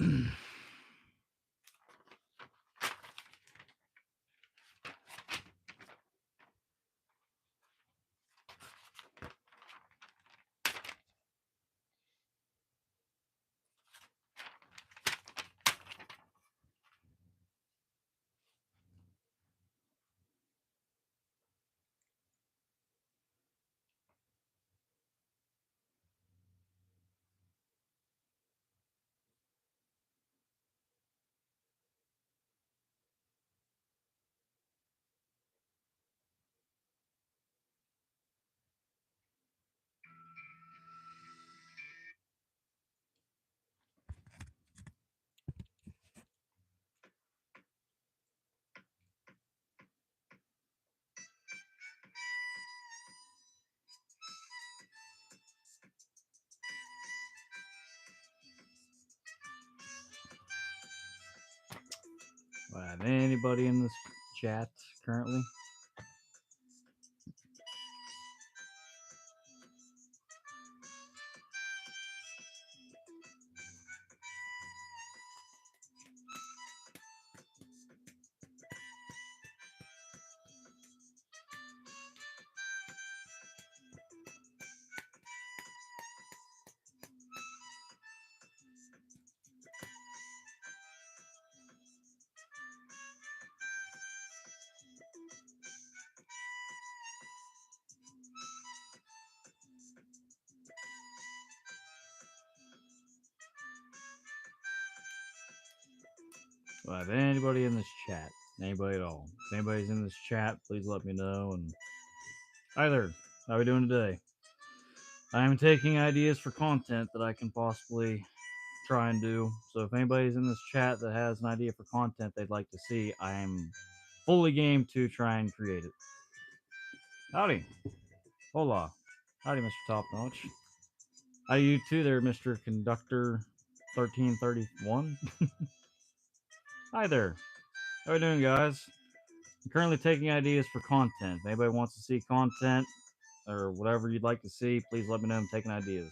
Do I have anybody in this chat currently? Do I have anybody in this chat? Anybody at all? If anybody's in this chat, please let me know. And hi there. How are we doing today? I am taking ideas for content that I can possibly try and do. So if anybody's in this chat that has an idea for content they'd like to see, I am fully game to try and create it. Howdy. Hola. Howdy, Mr. Top Notch. How do you too there, Mr. Conductor 1331? Hi there. How we doing, guys? I'm currently taking ideas for content. If anybody wants to see content or whatever you'd like to see, please let me know. I'm taking ideas.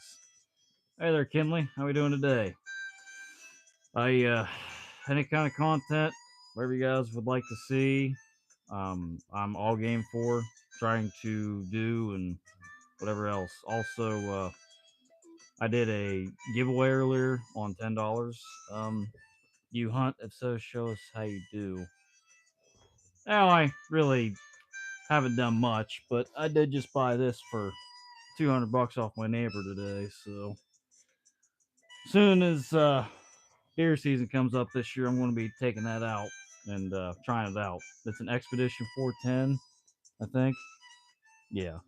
Hey there, Kinley. How we doing today? Any kind of content, whatever you guys would like to see, I'm all game for trying to do and whatever else. Also, I did a giveaway earlier on $10. You hunt? If so, show us how you do. Now, I really haven't done much, but I did just buy this for $200 off my neighbor today. So, soon as deer season comes up this year, I'm going to be taking that out and trying it out. It's an Expedition 410, I think. Yeah.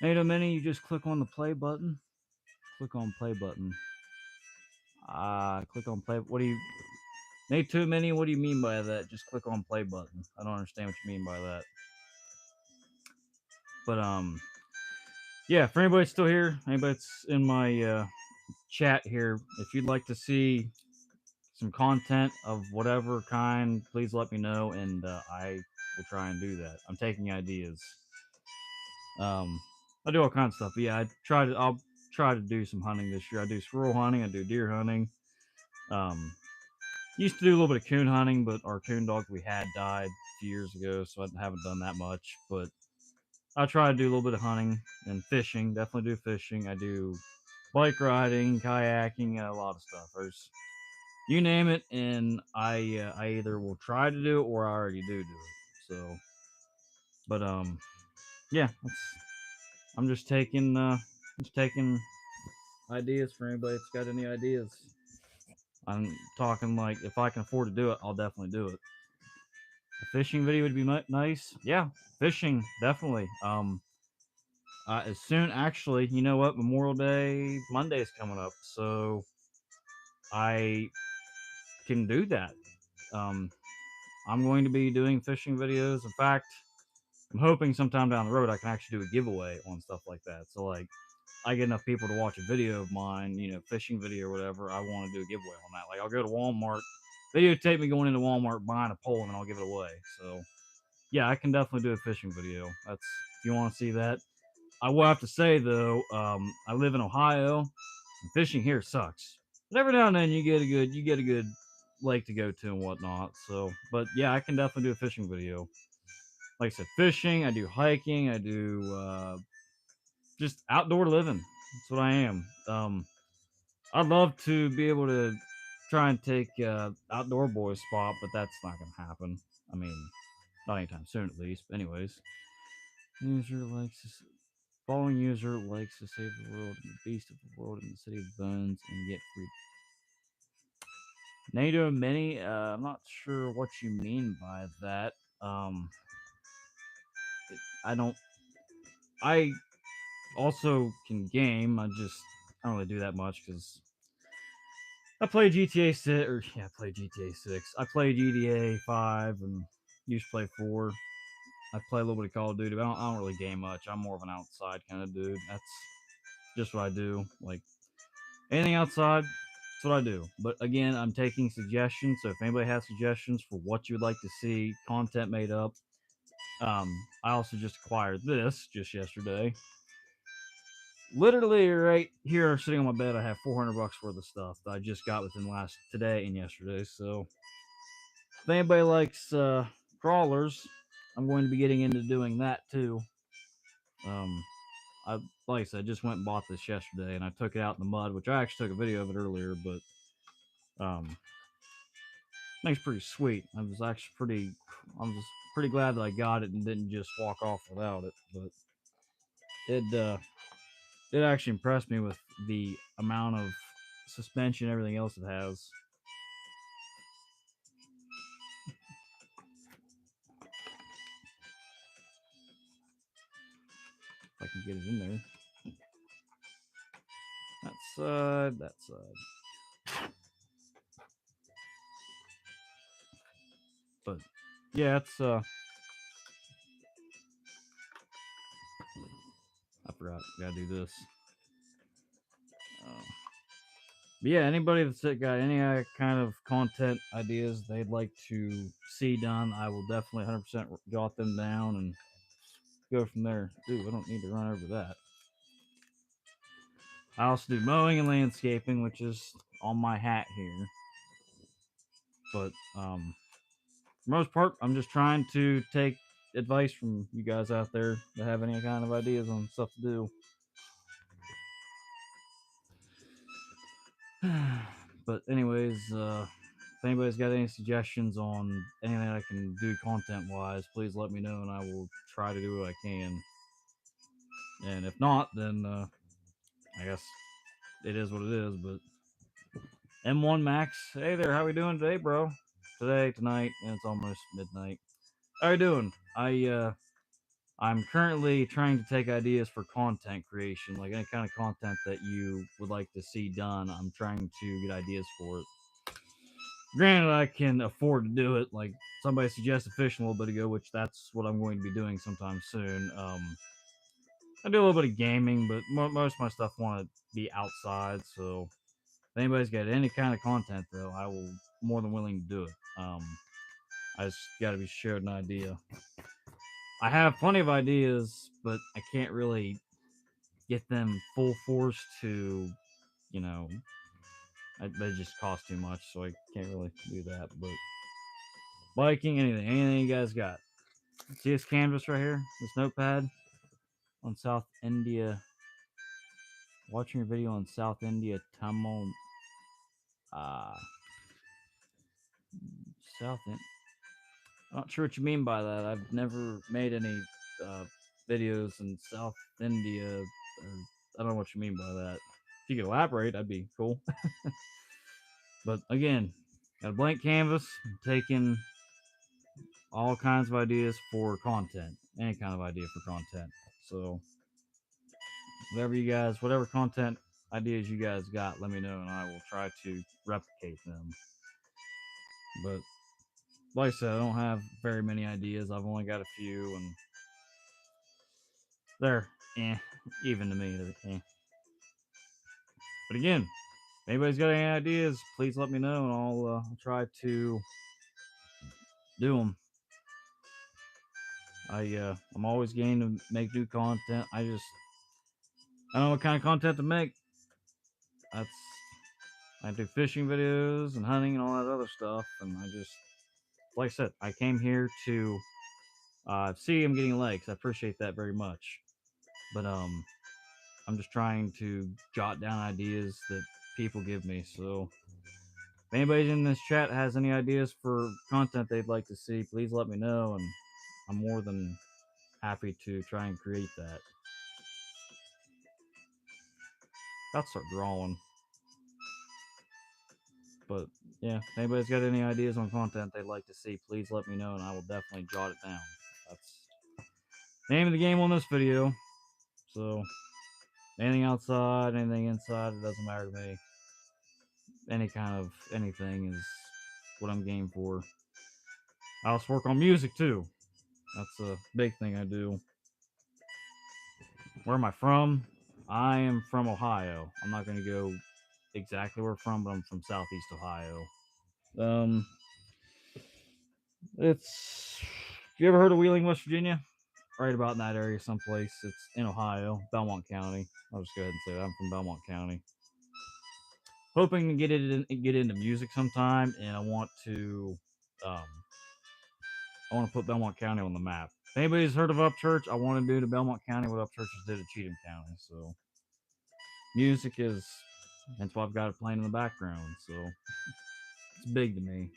Ain't a many. You just click on the play button. Click on play button. Click on play. What do you? Ain't too many. What do you mean by that? Just click on play button. I don't understand what you mean by that. But yeah. For anybody still here, anybody that's in my chat here, if you'd like to see some content of whatever kind, please let me know, and I will try and do that. I'm taking ideas. I do all kinds of stuff. But yeah, I'll try to do some hunting this year. I do squirrel hunting. I do deer hunting. Um, Used to do a little bit of coon hunting, but our coon dog we had died a few years ago, so I haven't done that much. But I try to do a little bit of hunting and fishing. Definitely do fishing. I do bike riding, kayaking, a lot of stuff. There's you name it, and I either will try to do it or I already do it. So, but yeah, I'm just taking ideas for anybody that's got any ideas. I'm talking like if I can afford to do it, I'll definitely do it. A fishing video would be nice. Yeah, fishing definitely. As soon actually, you know what? Memorial Day Monday is coming up, so I can do that. Um, I'm going to be doing fishing videos. In fact, I'm hoping sometime down the road I can actually do a giveaway on stuff like that. So like I get enough people to watch a video of mine, fishing video or whatever, I want to do a giveaway on that. Like I'll go to Walmart, videotape me going into Walmart buying a pole, and then I'll give it away. So yeah, I can definitely do a fishing video. That's if you want to see that. I will have to say though, I live in Ohio, and fishing here sucks. But every now and then you get a good lake to go to and whatnot. So, but yeah, I can definitely do a fishing video. Like I said, fishing. I do hiking. I do just outdoor living. That's what I am. I'd love to be able to try and take outdoor boys spot, but that's not gonna happen. I mean, not anytime soon, at least. But anyways, user likes to following user likes to save the world and the beast of the world in the city of Bones and get free. NATO mini. I'm not sure what you mean by that. Um, I don't. I also can game. I don't really do that much because I play GTA 6, or yeah, I play GTA 6. I play GTA 5 and used to play 4. I play a little bit of Call of Duty, but I don't really game much. I'm more of an outside kind of dude. That's just what I do. Like anything outside, that's what I do. But again, I'm taking suggestions. So if anybody has suggestions for what you would like to see content made up, I also just acquired this just yesterday. Literally right here, sitting on my bed, I have $400 worth of stuff that I just got within last today and yesterday. So if anybody likes crawlers, I'm going to be getting into doing that too. Um, I like I said, I just went and bought this yesterday, and I took it out in the mud, which I actually took a video of it earlier. But I think it's pretty sweet. I'm just pretty glad that I got it and didn't just walk off without it. But it actually impressed me with the amount of suspension and everything else it has. If I can get it in there. That side, that side. But yeah, it's I forgot. Gotta do this. But yeah, anybody that's got any kind of content ideas they'd like to see done, I will definitely 100% jot them down and go from there. Ooh, I don't need to run over that. I also do mowing and landscaping, which is on my hat here. But for most part, I'm just trying to take advice from you guys out there that have any kind of ideas on stuff to do. But anyways, if anybody's got any suggestions on anything I can do content wise, please let me know and I will try to do what I can. And if not, then I guess it is what it is. But M1 Max, hey there, how we doing today, bro? Today, tonight, and it's almost midnight. How you doing? I'm currently trying to take ideas for content creation, like any kind of content that you would like to see done. I'm trying to get ideas for it. Granted, I can afford to do it. Like somebody suggested fishing a little bit ago, which that's what I'm going to be doing sometime soon. I do a little bit of gaming, but most of my stuff want to be outside. So if anybody's got any kind of content, though, I will more than willing to do it. I just got to be shared an idea. I have plenty of ideas, but I can't really get them full force to, you know, they just cost too much, so I can't really do that. But biking, anything you guys got? See this canvas right here, this notepad on South India. Watching your video on South India Tamil, uh, South India. Not sure what you mean by that. I've never made any uh, videos in South India. Or, I don't know what you mean by that. If you could elaborate, that'd be cool. But again, got a blank canvas, taking all kinds of ideas for content, any kind of idea for content. So whatever content ideas you guys got, let me know, and I will try to replicate them. But like I said, I don't have very many ideas. I've only got a few, and they're even to me, they're. But again, if anybody's got any ideas, please let me know, and I'll try to do them. I'm always game to make new content. I don't know what kind of content to make. That's I do fishing videos and hunting and all that other stuff, and I just, like I said, I came here to see I'm getting likes. I appreciate that very much, but I'm just trying to jot down ideas that people give me. So if anybody in this chat has any ideas for content they'd like to see, please let me know, and I'm more than happy to try and create that. I'll start drawing. But yeah, if anybody's got any ideas on content they'd like to see, please let me know, and I will definitely jot it down. That's the name of the game on this video. So anything outside, anything inside, it doesn't matter to me. Any kind of anything is what I'm game for. I also work on music too. That's a big thing I do. Where am I from? I am from Ohio. I'm not going to go exactly where I'm from, but I'm from Southeast Ohio. Um, it's. You ever heard of Wheeling, West Virginia? Right about in that area, someplace. It's in Ohio, Belmont County. I'll just go ahead and say that I'm from Belmont County. Hoping to get into music sometime, and I want to put Belmont County on the map. If anybody's heard of Upchurch, I want to do to Belmont County what Upchurches did to Cheatham County. So music is, that's why I've got it playing in the background. So it's big to me.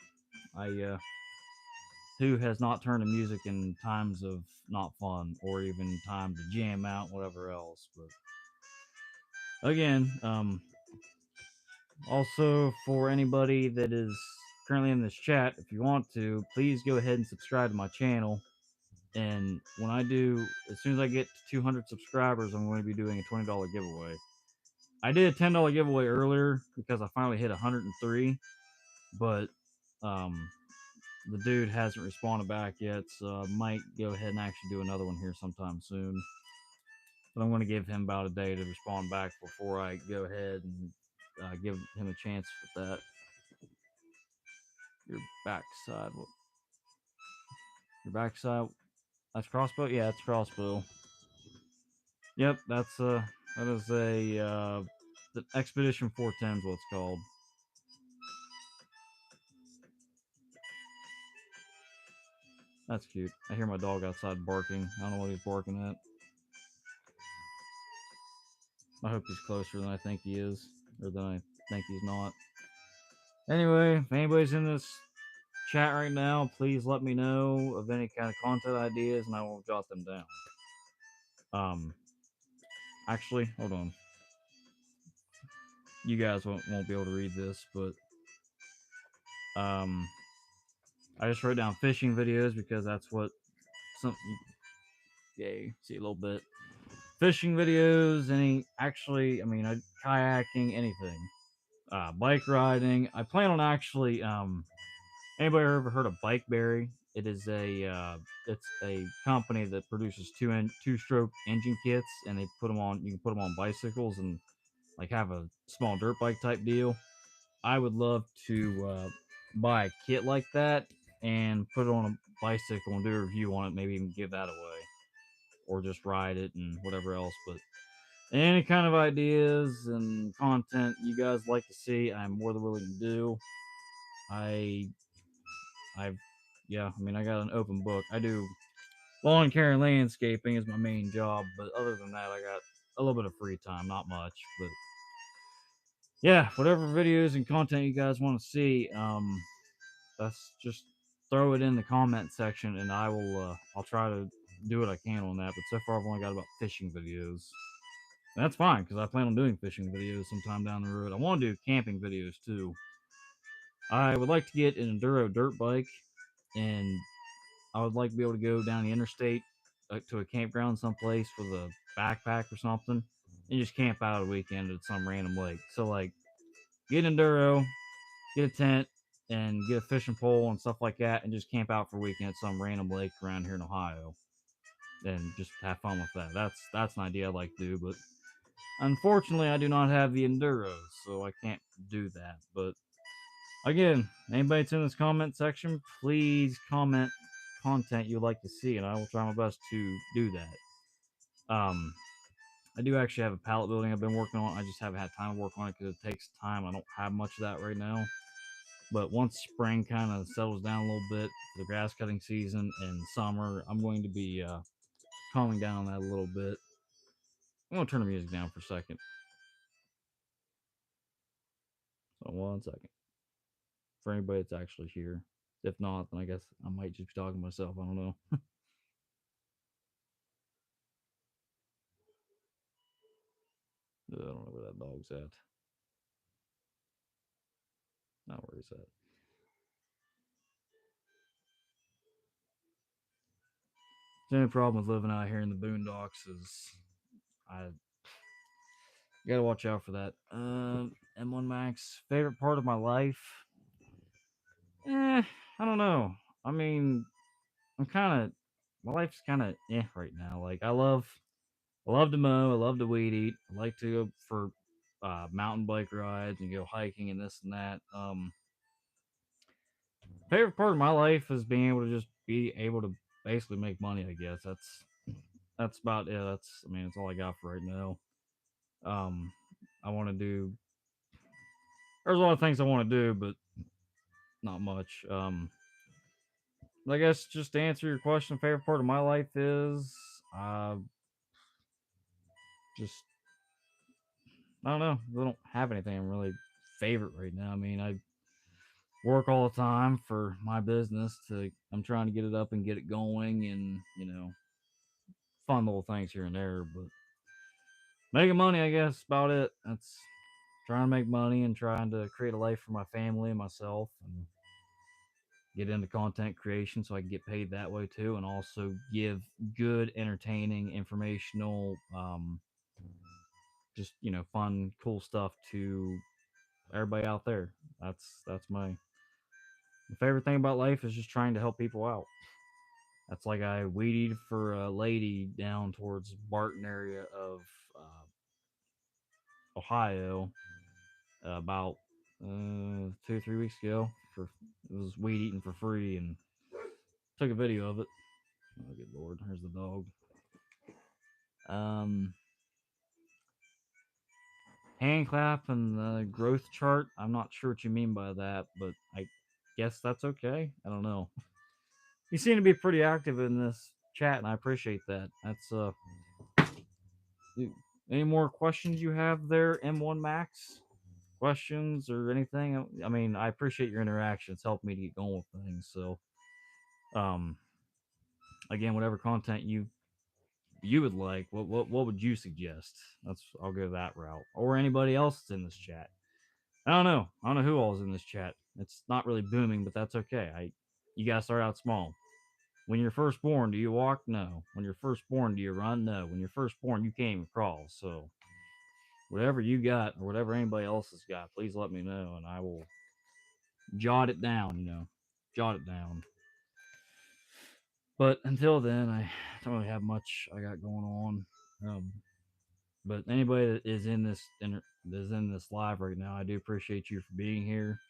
Who has not turned to music in times of not fun or even time to jam out, whatever else. But again, also for anybody that is currently in this chat, if you want to, please go ahead and subscribe to my channel. And when I do, as soon as I get to 200 subscribers, I'm going to be doing a $20 giveaway. I did a $10 giveaway earlier because I finally hit 103, but the dude hasn't responded back yet, so I might go ahead and actually do another one here sometime soon. But I'm going to give him about a day to respond back before I go ahead and give him a chance with that. Your backside. Your backside. That's crossbow? Yeah, it's crossbow. Yep, that is a the Expedition 410 is what it's called. That's cute. I hear my dog outside barking. I don't know what he's barking at. I hope he's closer than I think he is, or than I think he's not. Anyway, if anybody's in this chat right now, please let me know of any kind of content ideas, and I will jot them down. Actually, hold on. You guys won't be able to read this, but I just wrote down fishing videos because that's what some. Yeah, see a little bit. Fishing videos, kayaking, anything. Bike riding. I plan on actually, anybody ever heard of Bikeberry? It is it's a company that produces two-stroke engine kits, and they put them on. You can put them on bicycles and like have a small dirt bike type deal. I would love to buy a kit like that and put it on a bicycle and do a review on it. Maybe even give that away, or just ride it and whatever else. But any kind of ideas and content you guys like to see, I'm more than willing to do. I I got an open book. I do lawn care and landscaping is my main job, but other than that, I got a little bit of free time, not much, but yeah, whatever videos and content you guys want to see, that's just throw it in the comment section, and I'll try to do what I can on that. But so far, I've only got about fishing videos. And that's fine because I plan on doing fishing videos sometime down the road. I want to do camping videos too. I would like to get an enduro dirt bike, and I would like to be able to go down the interstate to a campground someplace with a backpack or something, and just camp out a weekend at some random lake. So like, get an enduro, get a tent, and get a fishing pole and stuff like that, and just camp out for a weekend at some random lake around here in Ohio, and just have fun with that. That's an idea I'd like to do, but unfortunately, I do not have the enduros, so I can't do that. But again, anybody that's in this comment section, please comment content you'd like to see, and I will try my best to do that. I do actually have a pallet building I've been working on. I just haven't had time to work on it because it takes time. I don't have much of that right now. But once spring kind of settles down a little bit, the grass cutting season and summer, I'm going to be calming down on that a little bit. I'm going to turn the music down for a second. So, 1 second. For anybody that's actually here. If not, then I guess I might just be talking to myself. I don't know. I don't know where that dog's at. Not where he's at. The only problem with living out here in the boondocks is I gotta watch out for that. M1 Max, favorite part of my life? I don't know. I mean, I'm kind of my life's kind of right now. Like I love to mow, I love to weed eat, I like to go for mountain bike rides and go hiking and this and that. Favorite part of my life is being able to just be able to basically make money. I guess that's about it. That's I mean, that's all I got for right now. Um, I want to do. There's a lot of things I want to do, but not much. I guess just to answer your question, favorite part of my life is just I don't know. I don't have anything really favorite right now. I mean, I work all the time for my business. I'm trying to get it up and get it going, and fun little things here and there. But making money, I guess, about it. That's trying to make money and trying to create a life for my family and myself, and get into content creation so I can get paid that way too, and also give good, entertaining, informational, just fun, cool stuff to everybody out there. That's my favorite thing about life is just trying to help people out. That's like I weeded for a lady down towards Barton area of Ohio about 2 or 3 weeks ago. For it was weed eating for free and took a video of it. Oh good lord, there's the dog. Um, Hand clap and the growth chart. I'm not sure what you mean by that, but I guess that's okay. I don't know. You seem to be pretty active in this chat, and I appreciate that. That's any more questions you have there, M1 Max? Questions or anything? I mean, I appreciate your interaction. It's helped me to get going with things. So, um, again, whatever content you would like, what would you suggest? I'll go that route. Or anybody else that's in this chat. I don't know. I don't know who all's in this chat. It's not really booming, but that's okay. You gotta start out small. When you're first born, do you walk? No. When you're first born, do you run? No. When you're first born, you can't even crawl. So whatever you got or whatever anybody else has got, please let me know and I will jot it down, jot it down. But until then, I don't really have much I got going on. But anybody that is in this live right now, I do appreciate you for being here.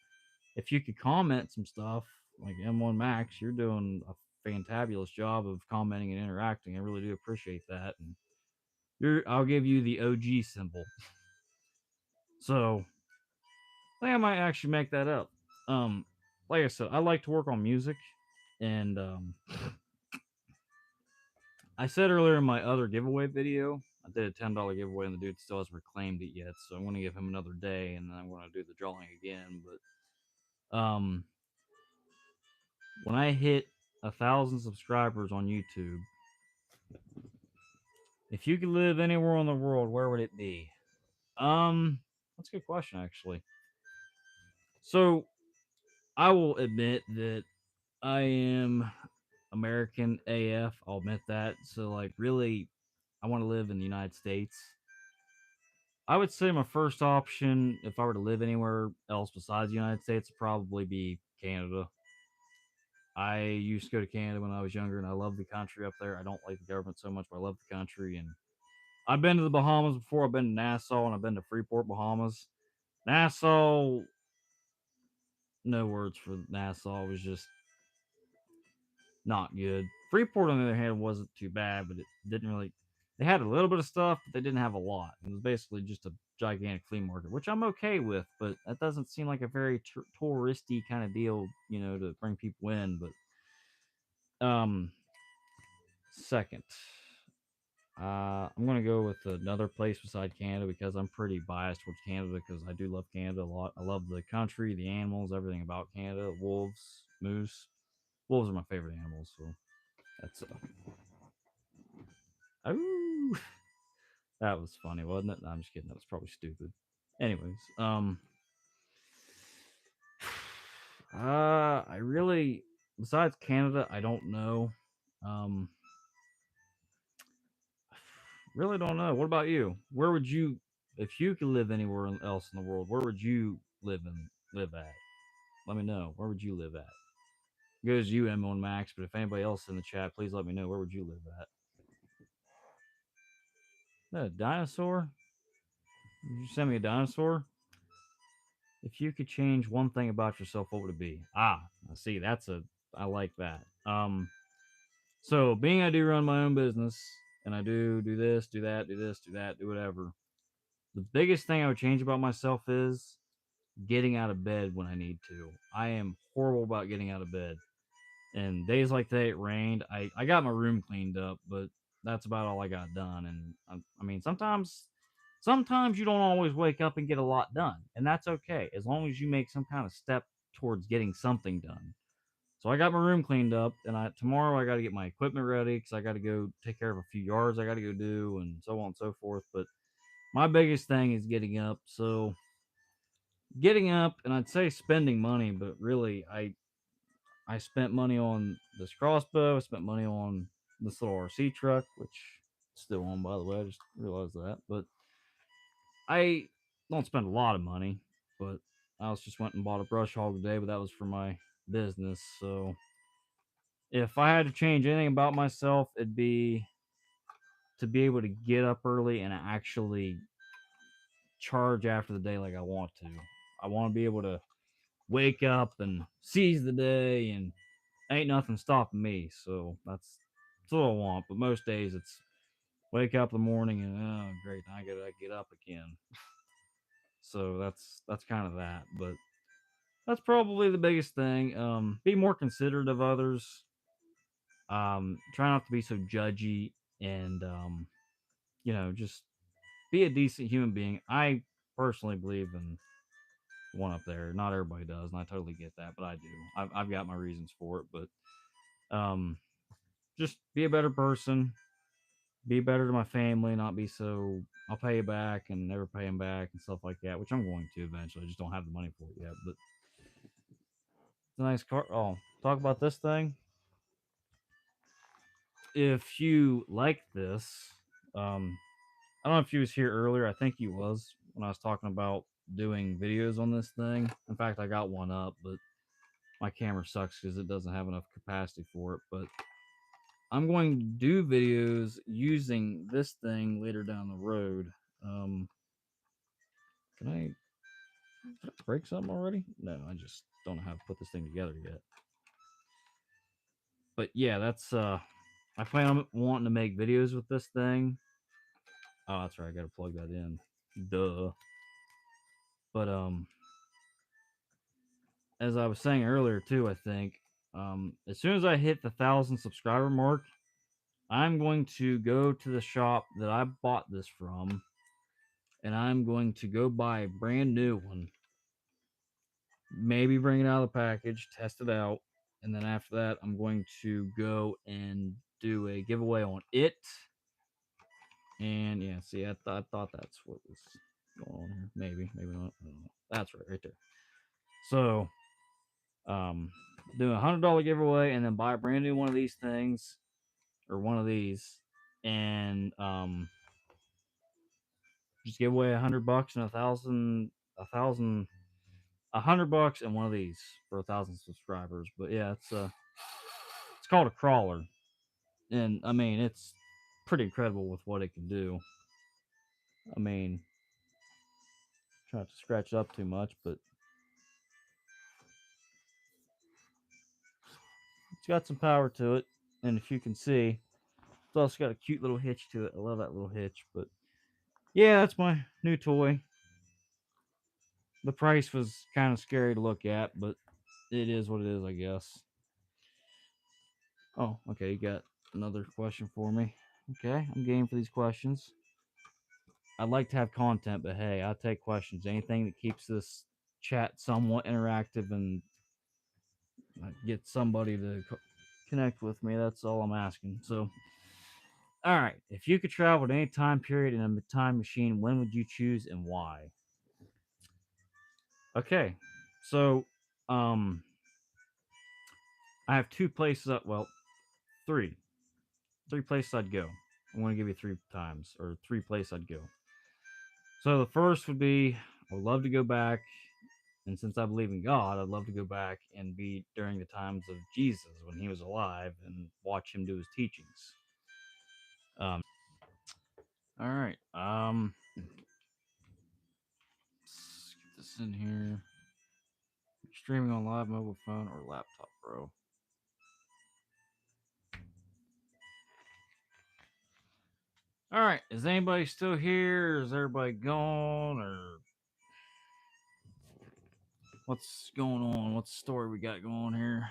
If you could comment some stuff, like M1 Max, you're doing a fantabulous job of commenting and interacting. I really do appreciate that. And I'll give you the OG symbol. So I think I might actually make that up. Like I said, I like to work on music, and I said earlier in my other giveaway video, I did a $10 giveaway, and the dude still hasn't reclaimed it yet. So I'm going to give him another day, and then I'm going to do the drawing again. But when I hit 1,000 subscribers on YouTube, if you could live anywhere in the world, where would it be? That's a good question, actually. So I will admit that I am American AF. I'll admit that. So, like, really, I want to live in the United States. I would say my first option, if I were to live anywhere else besides the United States, would probably be Canada. I used to go to Canada when I was younger, and I love the country up there. I don't like the government so much, but I love the country. And I've been to the Bahamas before. I've been to Nassau, and I've been to Freeport, Bahamas. Nassau, no words for Nassau. It was just not good. Freeport, on the other hand, wasn't too bad, but it didn't really. They had a little bit of stuff, but they didn't have a lot. It was basically just a gigantic flea market, which I'm okay with, but that doesn't seem like a very touristy kind of deal, you know, to bring people in. But second, I'm gonna go with another place beside Canada because I'm pretty biased towards Canada because I do love Canada a lot. I love the country, the animals, everything about Canada. Wolves, moose. Wolves are my favorite animals, so that's oh, that was funny, wasn't it? No, I'm just kidding. That was probably stupid. Anyways, I really, besides Canada, I don't know. Um, really don't know. What about you? Where would you, if you could live anywhere else in the world, where would you live at? Let me know. Where would you live at? It goes you, M1 Max, but if anybody else in the chat, please let me know. Where would you live at? A dinosaur? Did you send me a dinosaur? If you could change one thing about yourself, what would it be? Ah, I see. I like that. So being I do run my own business and I do this, do that, do this, do that, do whatever. The biggest thing I would change about myself is getting out of bed when I need to. I am horrible about getting out of bed. And days like today, it rained. I got my room cleaned up, but that's about all I got done. And I mean, sometimes you don't always wake up and get a lot done, and that's okay as long as you make some kind of step towards getting something done. So I got my room cleaned up, and tomorrow I got to get my equipment ready because I got to go take care of a few yards I got to go do, and so on and so forth. But my biggest thing is getting up. So getting up, and I'd say spending money, but really I spent money on this crossbow. I spent money on this little RC truck, which still on by the way. I just realized that, but I don't spend a lot of money. But I was just went and bought a brush hog today, but that was for my business. So if I had to change anything about myself, it'd be to be able to get up early and actually charge after the day like I want to. I want to be able to wake up and seize the day, and ain't nothing stopping me. So that's what I want. But most days it's wake up in the morning and oh great, I gotta get up again. So that's kind of that. But that's probably the biggest thing. Be more considerate of others. Try not to be so judgy, and just be a decent human being. I personally believe in one up there. Not everybody does, and I totally get that, but I do. I've got my reasons for it, but just be a better person. Be better to my family, not be so I'll pay you back and never pay him back and stuff like that, which I'm going to eventually. I just don't have the money for it yet. But it's a nice car. Oh, talk about this thing. If you like this, I don't know if you was here earlier. I think you was when I was talking about doing videos on this thing. In fact, I got one up, but my camera sucks because it doesn't have enough capacity for it. But I'm going to do videos using this thing later down the road. Um, can I Did I break something already? No, I just don't know how to put this thing together yet. But yeah, that's I plan on wanting to make videos with this thing. Oh, that's right, I gotta plug that in. Duh. But as I was saying earlier too, I think as soon as I hit the 1,000 subscriber mark, I'm going to go to the shop that I bought this from, and I'm going to go buy a brand new one. Maybe bring it out of the package, test it out, and then after that, I'm going to go and do a giveaway on it. And yeah, see, I thought that's what was going on here. Maybe not. I don't know. That's right there. So, do a $100 giveaway, and then buy a brand new one of these things, or one of these, and just give away $100 and $100 and one of these for 1,000 subscribers. But yeah, it's called a crawler. And I mean, it's pretty incredible with what it can do. I mean, try not to scratch it up too much, but it's got some power to it. And if you can see, It's also got a cute little hitch to it. I love that little hitch. But yeah, that's my new toy. The price was kind of scary to look at, but it is what it is, I guess. Oh, okay. You got another question for me. Okay, I'm game for these questions. I'd like to have content, but hey, I'll take questions. Anything that keeps this chat somewhat interactive and get somebody to connect with me. That's all I'm asking. So, all right. If you could travel to any time period in a time machine, when would you choose and why? Okay. So, um, I have two places. Well, three. Three places I'd go. I want to give you three times or three places I'd go. So the first would be I would love to go back, and since I believe in God, I'd love to go back and be during the times of Jesus when he was alive and watch him do his teachings. All right. Let's get this in here. Streaming on live mobile phone or laptop, bro. All right. Is anybody still here? Is everybody gone? Or what's going on? What's the story we got going here?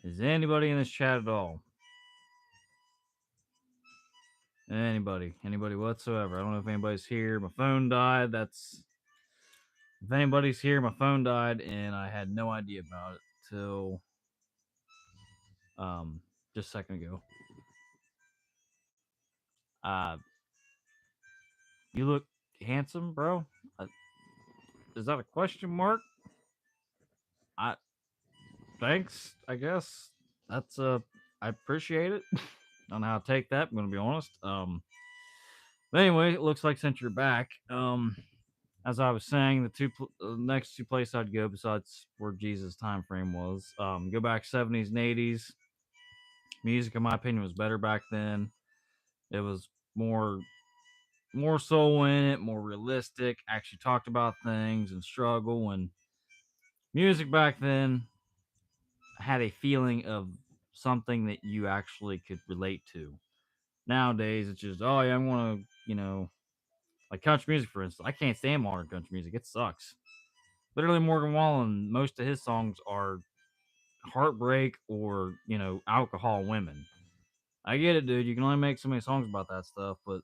Is anybody in this chat at all? Anybody whatsoever. I don't know if anybody's here. My phone died. If anybody's here, my phone died and I had no idea about it till just a second ago. Uh you look handsome, bro. Is that a question mark? I thanks, I guess. That's I appreciate it. Don't know how to take that, I'm gonna be honest. But anyway, it looks like since you're back, as I was saying, the next two places I'd go besides where Jesus' time frame was, go back 70s and 80s. Music, in my opinion, was better back then. It was more soul in it, more realistic. Actually talked about things and struggle, and music back then had a feeling of something that you actually could relate to. Nowadays, it's just, oh yeah, I'm gonna, like country music, for instance. I can't stand modern country music. It sucks. Literally, Morgan Wallen, most of his songs are heartbreak or, alcohol, women. I get it, dude. You can only make so many songs about that stuff, but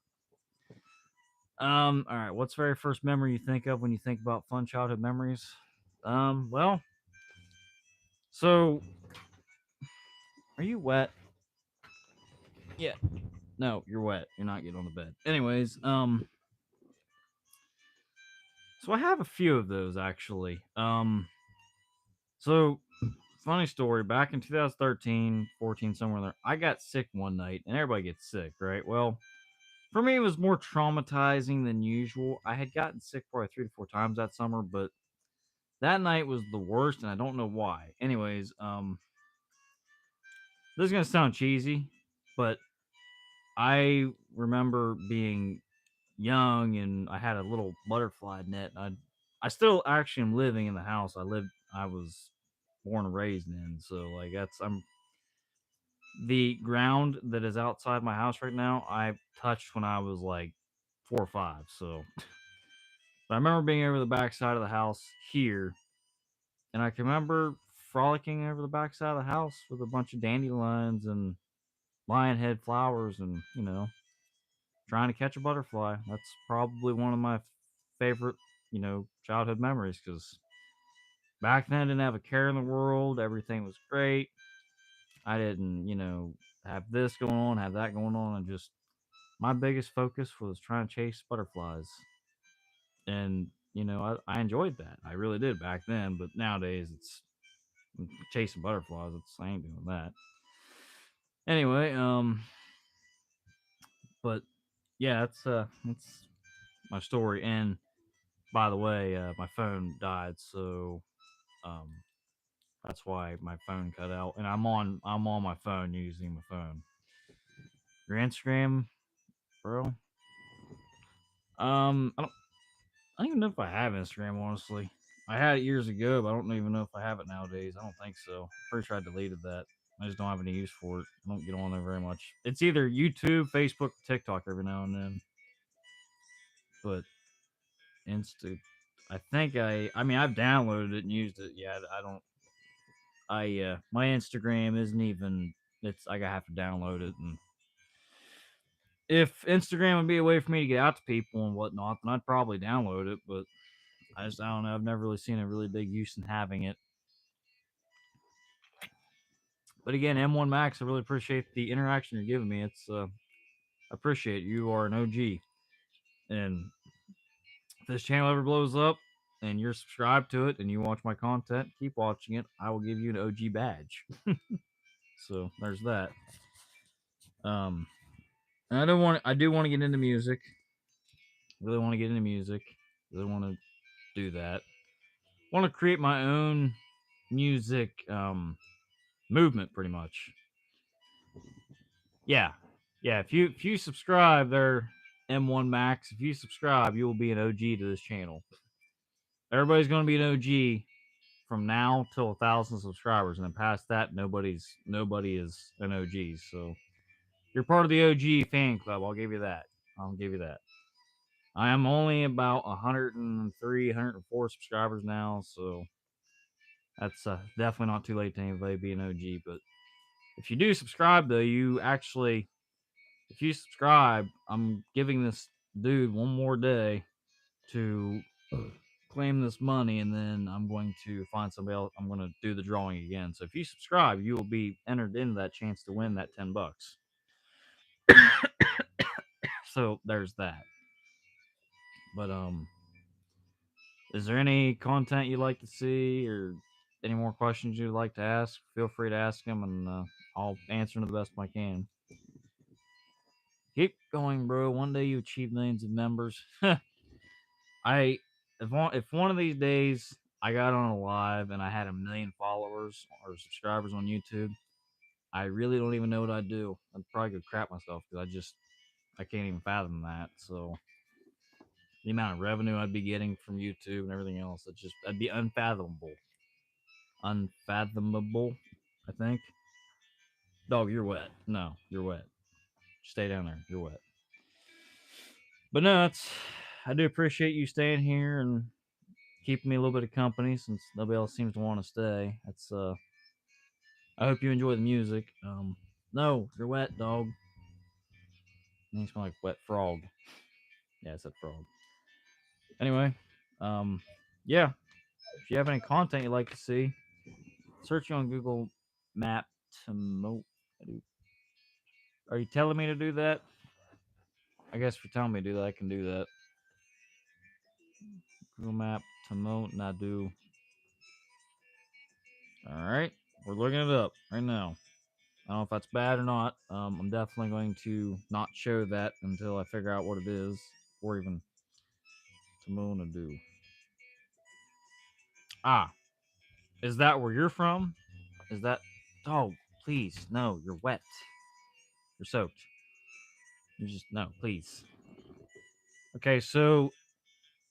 all right. What's the very first memory you think of when you think about fun childhood memories? Well, so are you wet? Yeah. No, you're wet. You're not getting on the bed. Anyways, so I have a few of those actually. So funny story. Back in 2013, 14, somewhere there, I got sick one night, and everybody gets sick, right? Well, for me, it was more traumatizing than usual. I had gotten sick probably 3 to 4 times that summer, but that night was the worst, and I don't know why. Anyways, this is gonna sound cheesy, but I remember being young and I had a little butterfly net. I still actually am living in the house I was born and raised in. So like I'm the ground that is outside my house right now. I touched when I was like 4 or 5. So, but I remember being over the backside of the house here, and I can remember frolicking over the backside of the house with a bunch of dandelions and lion head flowers, and trying to catch a butterfly. That's probably one of my favorite, childhood memories because back then I didn't have a care in the world. Everything was great. I didn't, have this going on, have that going on, and just my biggest focus was trying to chase butterflies. And, I enjoyed that. I really did back then, but nowadays it's chasing butterflies. I ain't doing that. Anyway, but yeah, that's my story. And by the way, my phone died, so um, that's why my phone cut out. And I'm on my phone using my phone. Your Instagram, bro. I don't even know if I have Instagram. Honestly, I had it years ago, but I don't even know if I have it nowadays. I don't think so. Pretty sure I deleted that. I just don't have any use for it. I don't get on there very much. It's either YouTube, Facebook, TikTok every now and then. But Insta, I think I mean, I've downloaded it and used it. Yeah, I don't. My Instagram isn't even. It's I have to download it, and if Instagram would be a way for me to get out to people and whatnot, then I'd probably download it. But I don't know. I've never really seen a really big use in having it. But again, M1 Max, I really appreciate the interaction you're giving me. I appreciate it. You are an OG, and if this channel ever blows up and you're subscribed to it and you watch my content, keep watching it. I will give you an OG badge. So there's that. Um, and I do want to get into music. Really want to get into music. Really want to do that. Want to create my own music movement, pretty much. Yeah, yeah. If you subscribe, there, M1 Max. If you subscribe, you will be an OG to this channel. Everybody's going to be an OG from now till 1,000 subscribers, and then past that, nobody is an OG. So you're part of the OG fan club. I'll give you that. I'll give you that. I am only about 103, 104 subscribers now, so that's definitely not too late to anybody be an OG. But if you do subscribe, though, if you subscribe, I'm giving this dude one more day to claim this money, and then I'm going to find somebody else. I'm going to do the drawing again. So if you subscribe, you will be entered into that chance to win that $10. So there's that. But is there any content you'd like to see, or any more questions you'd like to ask? Feel free to ask them, and I'll answer them the best I can. Keep going, bro. One day you achieve millions of members. If one of these days I got on a live and I had 1 million followers or subscribers on YouTube, I really don't even know what I'd do. I'd probably go crap myself because I can't even fathom that. So the amount of revenue I'd be getting from YouTube and everything else, that'd be unfathomable. Unfathomable, I think. Dog, you're wet. No, you're wet. Stay down there. You're wet. But no, I do appreciate you staying here and keeping me a little bit of company since nobody else seems to want to stay. I hope you enjoy the music. No, you're wet, dog. You smell like wet frog. Yeah, I said frog. Anyway, yeah. If you have any content you'd like to see, search on Google Map to Are you telling me to do that? I guess if you're telling me to do that, I can do that. Google Map Tamo Nadu. Alright. We're looking it up right now. I don't know if that's bad or not. I'm definitely going to not show that until I figure out what it is. Or even Tamo Nadu. Ah. Is that where you're from? Is that Oh, please. No, you're wet. You're soaked. You just no, please. Okay, so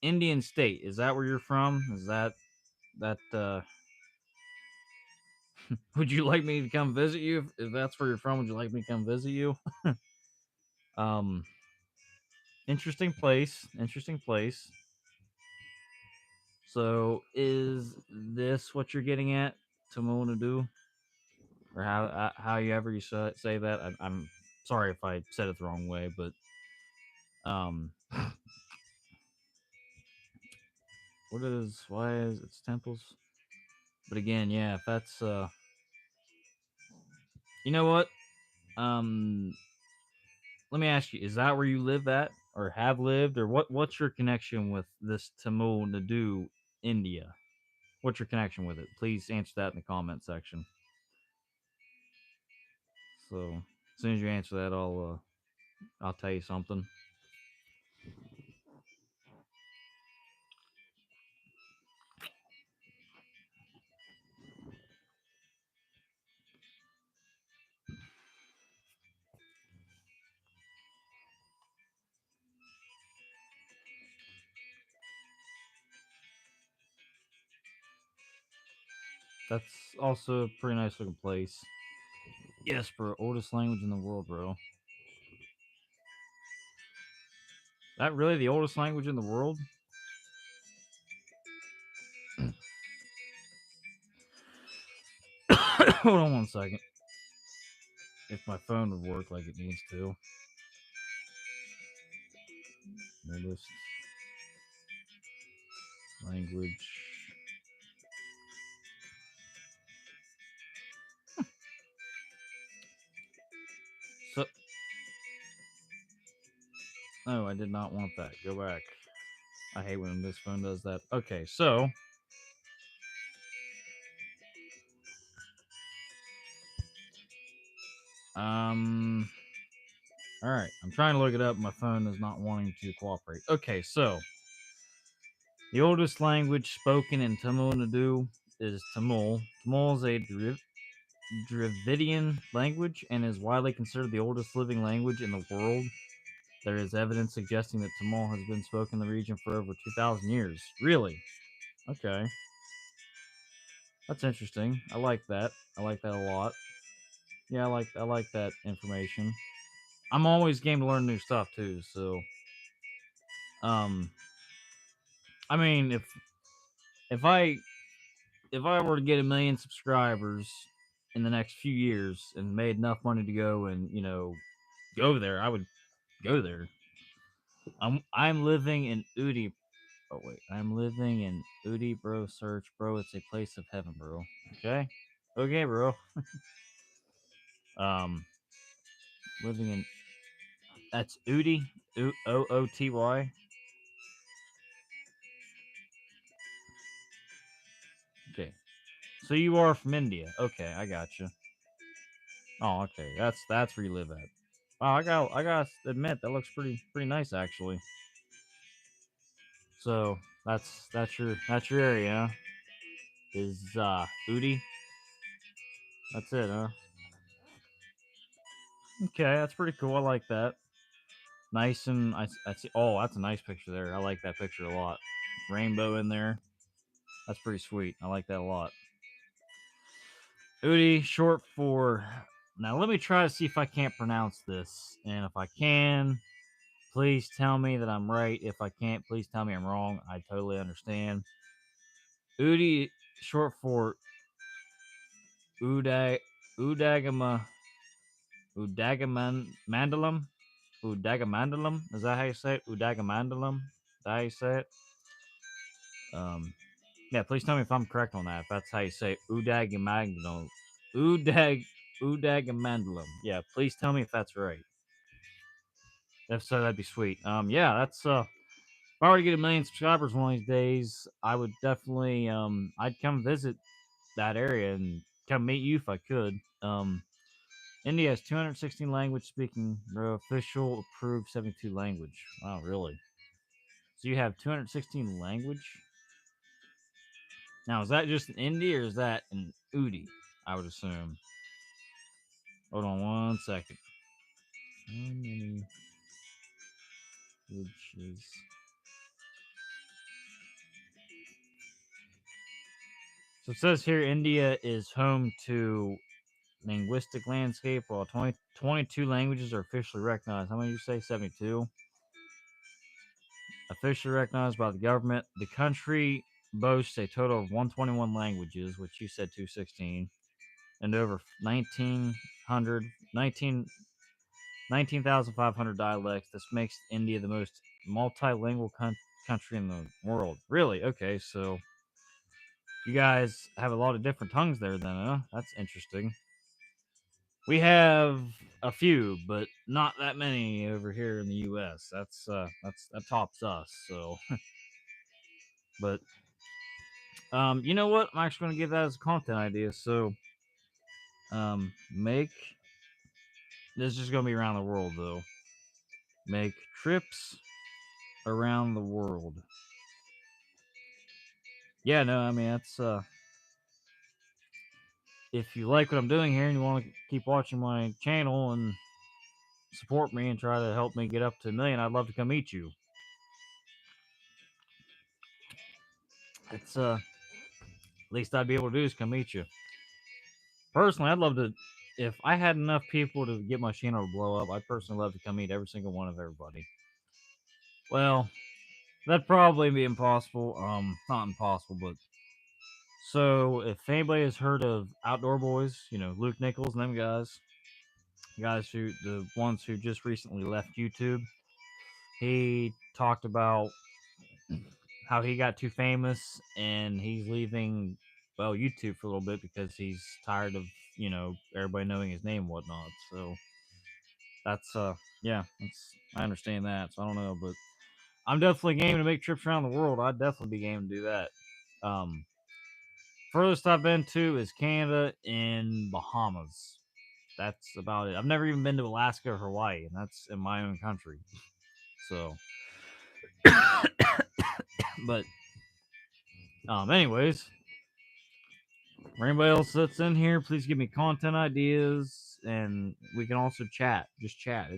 Indian State, is that where you're from? Is that would you like me to come visit you? If that's where you're from, would you like me to come visit you? um Interesting place. Interesting place. So is this what you're getting at? Tamunadu? Or however you say that? I'm sorry if I said it the wrong way, but um why is it's temples? But again, yeah, if that's you know what? Um Let me ask you, is that where you live at or have lived, or what's your connection with this Tamil Nadu, India? What's your connection with it? Please answer that in the comment section. So as soon as you answer that, I'll tell you something. That's also a pretty nice looking place. Yes, bro. Oldest language in the world, bro. That really the oldest language in the world? Hold on one second. If my phone would work like it needs to. Oldest language. So, no, I did not want that. Go back. I hate when this phone does that. Okay, so all right. I'm trying to look it up. My phone is not wanting to cooperate. Okay, so the oldest language spoken in Tamil Nadu is Tamil. Tamil is a Dravidian language and is widely considered the oldest living language in the world. There is evidence suggesting that Tamil has been spoken in the region for over 2,000 years. Really? Okay. That's interesting. I like that. I like that a lot. Yeah, I like that information. I'm always game to learn new stuff too, so um I mean if I if I were to get 1 million subscribers in the next few years and made enough money to go and, go there, I would go there. I'm living in Udi. Oh wait, I'm living in Udi, bro. Search, bro. It's a place of heaven, bro. Okay, okay, bro. Um, living in that's Udi, Ooty. Okay, so you are from India. Okay, I got you. Oh, okay. That's where you live at. Wow, I gotta admit that looks pretty nice actually. So that's your area, huh? Is Udi? That's it, huh? Okay, that's pretty cool. I like that. Nice and I see. Oh, that's a nice picture there. I like that picture a lot. Rainbow in there. That's pretty sweet. I like that a lot. Udi, short for. Now let me try to see if I can't pronounce this, and if I can, please tell me that I'm right. If I can't, please tell me I'm wrong. I totally understand. Udi, short for Udag Udagama Udagamandalam. Udagamandalam. Is that how you say it? Udagamandalam. Is that how you say it? Um, yeah. Please tell me if I'm correct on that. If that's how you say it. Udagamandalam. Udagamandalam. Yeah. Please tell me if that's right. If so, that'd be sweet. Yeah. If I were to get 1 million subscribers one of these days, I would definitely I'd come visit that area and come meet you if I could. India has 216 language speaking, official approved 72 language. Wow, really? So you have 216 language? Now, is that just in India or is that in Udi? I would assume. Hold on one second. How many languages? So it says here India is home to linguistic landscape while 22 languages are officially recognized. How many did you say? 72? Officially recognized by the government. The country boasts a total of 121 languages, which you said 216, and over 19,500 dialects. This makes India the most multilingual country in the world. Really? Okay, so you guys have a lot of different tongues there, then, huh? That's interesting. We have a few, but not that many over here in the U.S. That tops us. So, but you know what? I'm actually gonna give that as a content idea. So, make this is gonna be around the world though. Make trips around the world. Yeah, no, I mean that's if you like what I'm doing here and you want to keep watching my channel and support me and try to help me get up to 1 million, I'd love to come meet you. It's least I'd be able to do is come meet you. Personally, I'd love to if I had enough people to get my channel to blow up, I'd personally love to come meet every single one of everybody. Well, that'd probably be impossible. Not impossible, but so if anybody has heard of Outdoor Boys, Luke Nichols and them guys who the ones who just recently left YouTube, he talked about how he got too famous and he's leaving YouTube for a little bit because he's tired of everybody knowing his name and whatnot. So that's yeah, I understand that. So I don't know, but I'm definitely game to make trips around the world. I'd definitely be game to do that. Um, Furthest I've been to is Canada and Bahamas. That's about it. I've never even been to Alaska or Hawaii, and that's in my own country. So, but anyways, for anybody else that's in here, please give me content ideas, and we can also chat. Just chat.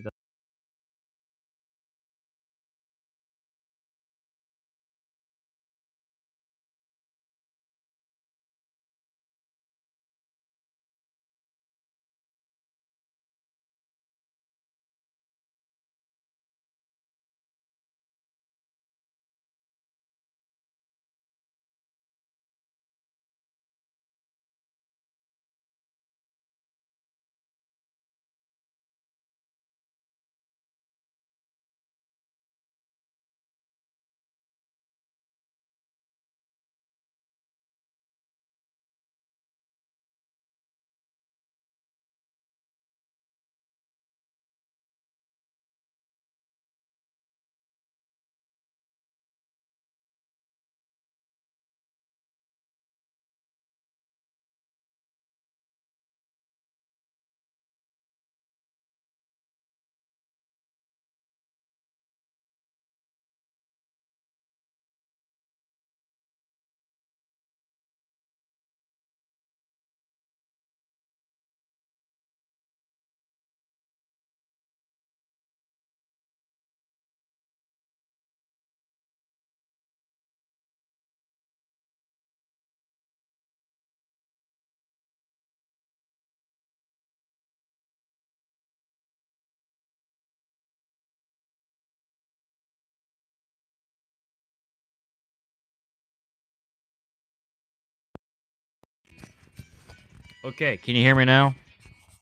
Okay, can you hear me now?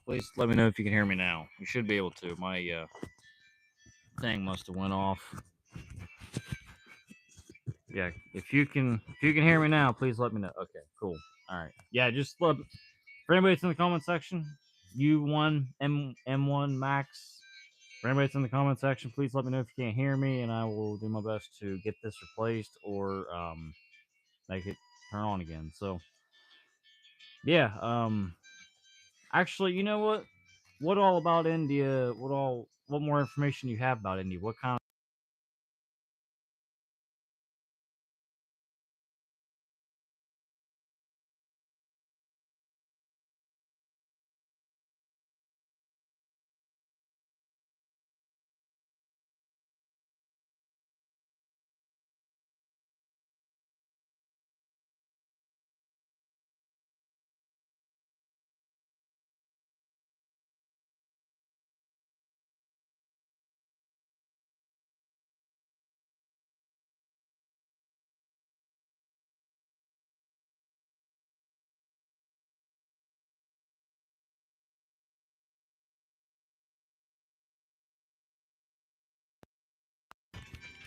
Please let me know if you can hear me now. You should be able to. My thing must have went off. Yeah, if you can hear me now, please let me know. Okay, cool. All right. Yeah, just look for anybody that's in the comment section. U1 M1 Max. For anybody that's in the comment section, please let me know if you can't hear me, and I will do my best to get this replaced or make it turn on again. So yeah, actually, you know what? What all about India? What more information you have about India? What kind?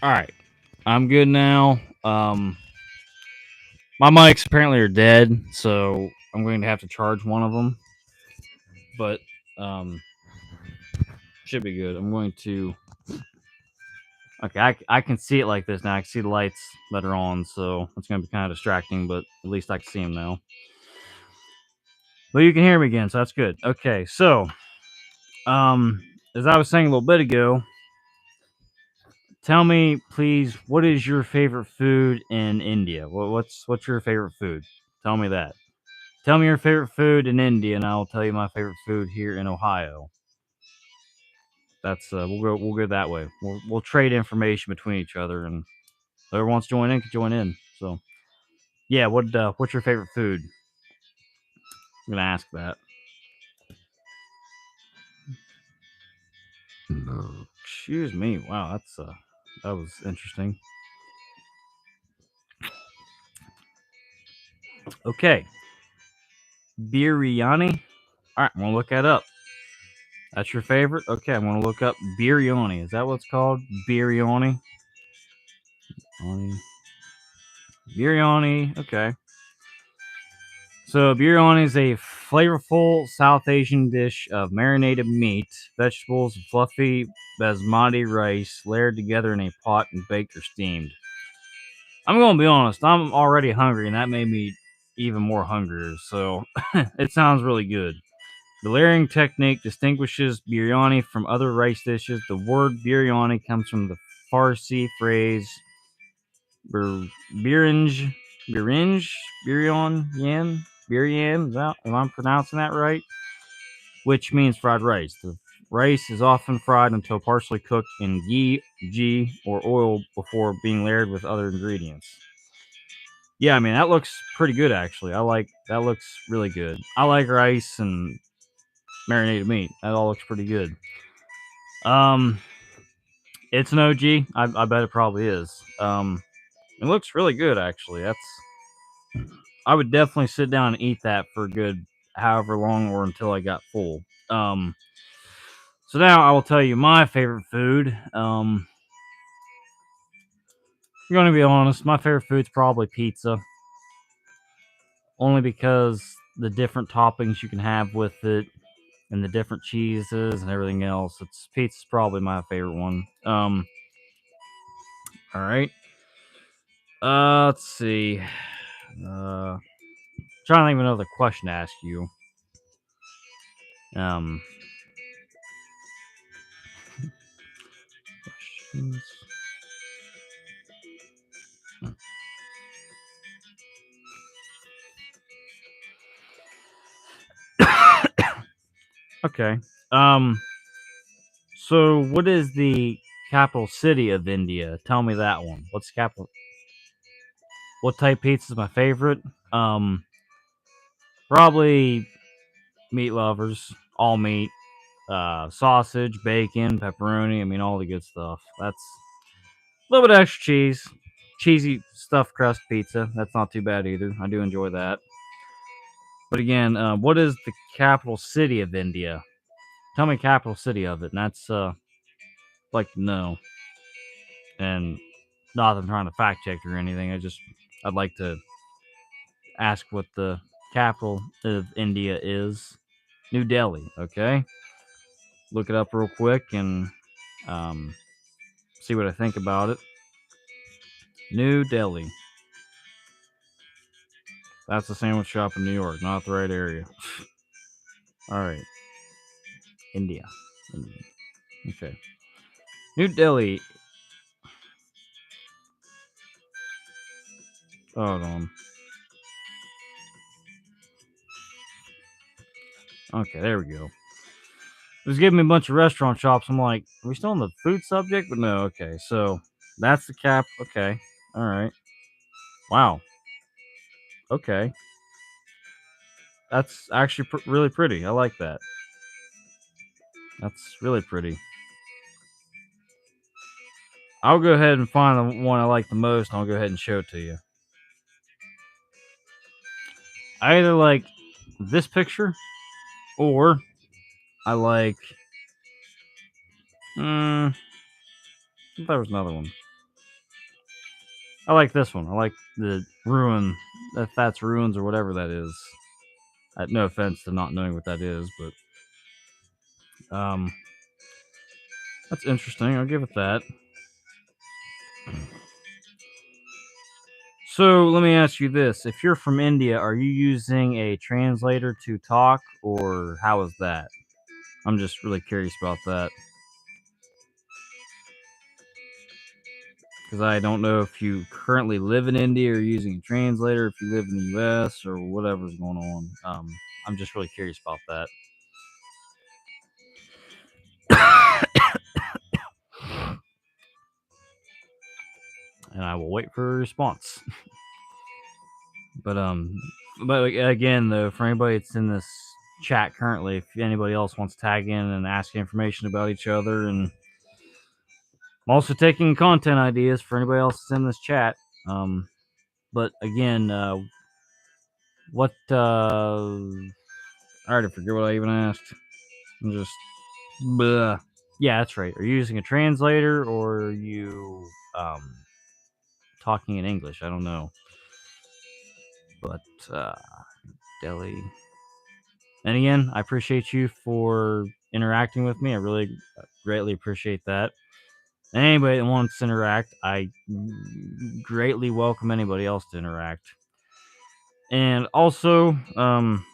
All right, I'm good now. My mics apparently are dead, so I'm going to have to charge one of them. But um, should be good. I'm going to. Okay, I can see it like this now. I can see the lights that are on, so it's going to be kind of distracting, but at least I can see them now. But you can hear me again, so that's good. Okay, so as I was saying a little bit ago, tell me, please, what is your favorite food in India? What's your favorite food? Tell me that. Tell me your favorite food in India, and I'll tell you my favorite food here in Ohio. That's we'll go that way. We'll trade information between each other, and whoever wants to join in can join in. So yeah, what's your favorite food? I'm gonna ask that. Excuse me. Wow, that was interesting. Okay, biryani. All right, I'm gonna look that up. That's your favorite? Okay, I'm gonna look up biryani. Is that what it's called? Biryani. Biryani. Okay. So biryani is a flavorful South Asian dish of marinated meat, vegetables, and fluffy basmati rice layered together in a pot and baked or steamed. I'm gonna be honest, I'm already hungry, and that made me even more hungrier. So it sounds really good. The layering technique distinguishes biryani from other rice dishes. The word biryani comes from the Farsi phrase birinj, biryan. Am I pronouncing that right? Which means fried rice. The rice is often fried until partially cooked in ghee, or oil before being layered with other ingredients. Yeah, I mean that looks pretty good actually. I like that looks really good. I like rice and marinated meat. That all looks pretty good. Um, it's an OG. I bet it probably is. It looks really good actually. I would definitely sit down and eat that for a good however long or until I got full. So now I will tell you my favorite food. I'm gonna be honest, my favorite food's probably pizza. Only because the different toppings you can have with it and the different cheeses and everything else. Pizza's probably my favorite one. All right. Let's see. Trying to think of another question to ask you. Um, questions. Okay. Um, so what is the capital city of India? Tell me that one. What's the capital? What type pizza is my favorite? Um, Probably meat lovers, all meat, sausage, bacon, pepperoni. I mean, all the good stuff. That's a little bit of extra cheese, cheesy stuffed crust pizza. That's not too bad either. I do enjoy that. But again, what is the capital city of India? Tell me capital city of it, and that's like to know. And not that I'm trying to fact check or anything. I'd like to ask what the capital of India is. New Delhi. Okay, look it up real quick and um, see what I think about it. New Delhi. That's the sandwich shop in New York, not the right area. All right, India. Okay, New Delhi. Hold on. Okay, there we go. It was giving me a bunch of restaurant shops. I'm like, are we still on the food subject? But no, okay. So that's the cap. Okay. All right. Wow. Okay. That's actually really pretty. I like that. That's really pretty. I'll go ahead and find the one I like the most, and I'll go ahead and show it to you. I either like this picture, or I like. There was another one. I like this one. I like the ruin. If that's ruins or whatever that is. No offense to not knowing what that is, but that's interesting. I'll give it that. So let me ask you this: if you're from India, are you using a translator to talk, or how is that? I'm just really curious about that because I don't know if you currently live in India or using a translator, if you live in the U.S. or whatever's going on. I'm just really curious about that. And I will wait for a response. But again, though, for anybody that's in this chat currently, if anybody else wants to tag in and ask information about each other and I'm also taking content ideas for anybody else that's in this chat. But again, what? I already forget what I even asked. I'm just, bleh. Yeah, that's right. Are you using a translator or are you talking in English? I don't know, but Delhi. And again, I appreciate you for interacting with me. I really greatly appreciate that. And anybody that wants to interact, I greatly welcome anybody else to interact. And also, actually, I'm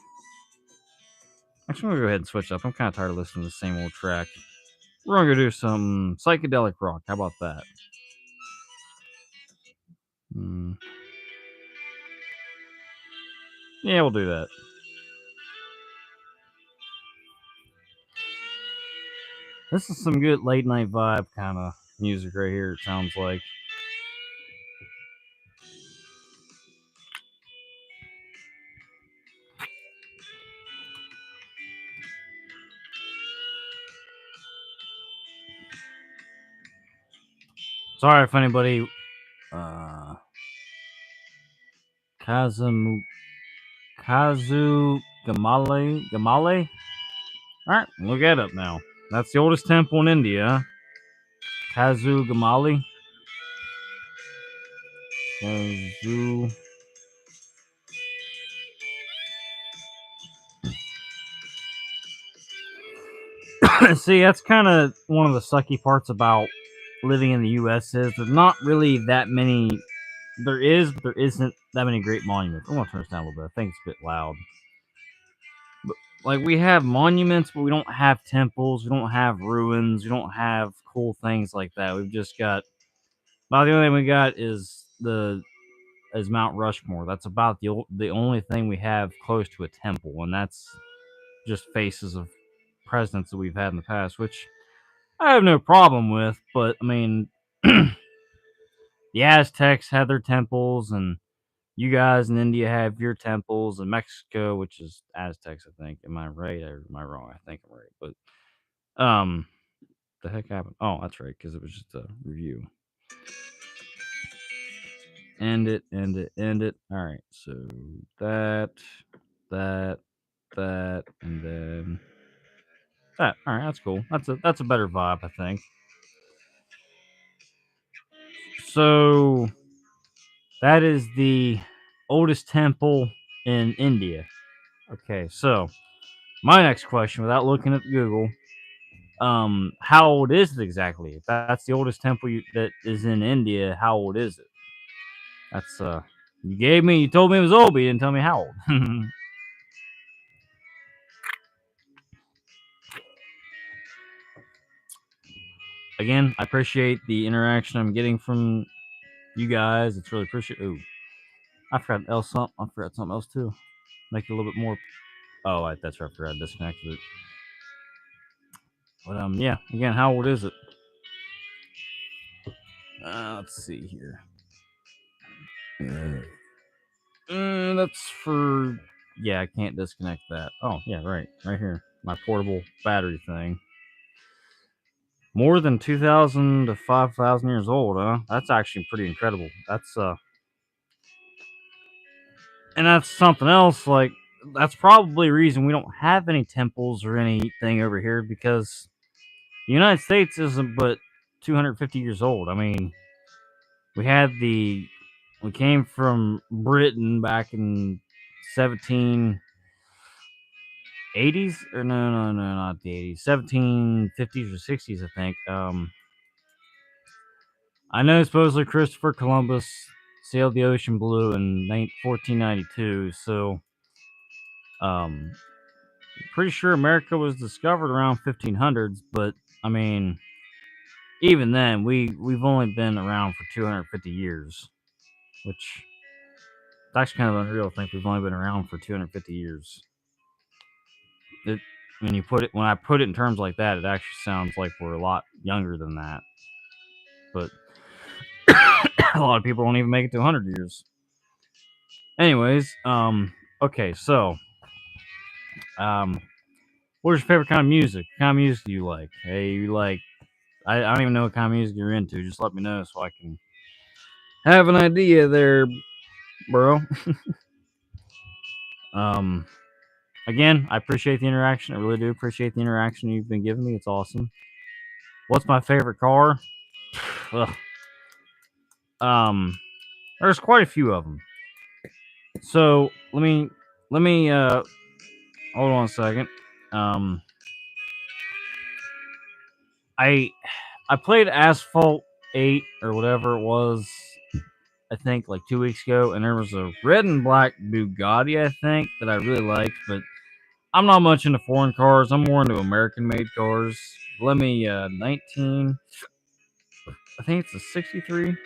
gonna go ahead and switch up. I'm kind of tired of listening to the same old track. We're gonna go do some psychedelic rock. How about that? Mm, yeah, we'll do that. This is some good late night vibe kind of music right here. It sounds like. Sorry if anybody. Kazu Gamale. All right, look it up now. That's the oldest temple in India. Kazu Gamali. Kazu. See, that's kind of one of the sucky parts about living in the U.S. is there's not really that many. There is, but there isn't that many great monuments. I'm gonna turn this down a little bit. I think it's a bit loud. But like we have monuments, but we don't have temples. We don't have ruins. We don't have cool things like that. We've just got. About the only thing we got is Mount Rushmore. That's about the only thing we have close to a temple, and that's just faces of presidents that we've had in the past, which I have no problem with. But I mean, the Aztecs had their temples, and you guys in India have your temples, and Mexico, which is Aztecs, I think. Am I right or am I wrong? I think I'm right. But the heck happened? Oh, that's right, because it was just a review. End it. All right, so that, that, and then that. All right, that's cool. That's a better vibe, I think. So that is the oldest temple in India. Okay, so my next question, without looking at Google, how old is it exactly? If that's the oldest temple that is in India, how old is it? That's you told me it was old, but you didn't tell me how old. Again, I appreciate the interaction I'm getting from you guys. It's really appreciated. Ooh, I forgot else something. I forgot something else too. Make it a little bit more. Oh, that's right. I forgot I disconnected it. But yeah. Again, how old is it? Let's see here. That's for. Yeah, I can't disconnect that. Oh, yeah, right here. My portable battery thing. More than 2,000 to 5,000 years old, huh? That's actually pretty incredible. And that's something else. Like, that's probably a reason we don't have any temples or anything over here because the United States isn't but 250 years old. I mean, we had we came from Britain back in 1780s or no, not the 80s, 1750s or 60s, I think. I know supposedly Christopher Columbus sailed the ocean blue in 1492, so um pretty sure America was discovered around 1500s, but I mean, even then, we've only been around for 250 years, which it's actually kind of unreal to think we've only been around for 250 years. It, when I put it in terms like that, it actually sounds like we're a lot younger than that. But a lot of people don't even make it to 100 years. Anyways, okay, so um, what's your favorite kind of music? What kind of music do you like? Hey, you like I don't even know what kind of music you're into. Just let me know so I can have an idea there, bro. Again, I appreciate the interaction. I really do appreciate the interaction you've been giving me. It's awesome. What's my favorite car? There's quite a few of them. So let me hold on a second. I played Asphalt 8 or whatever it was, I think like 2 weeks ago, and there was a red and black Bugatti, I think, that I really liked, but I'm not much into foreign cars. I'm more into American-made cars. Let me 19. I think it's a 63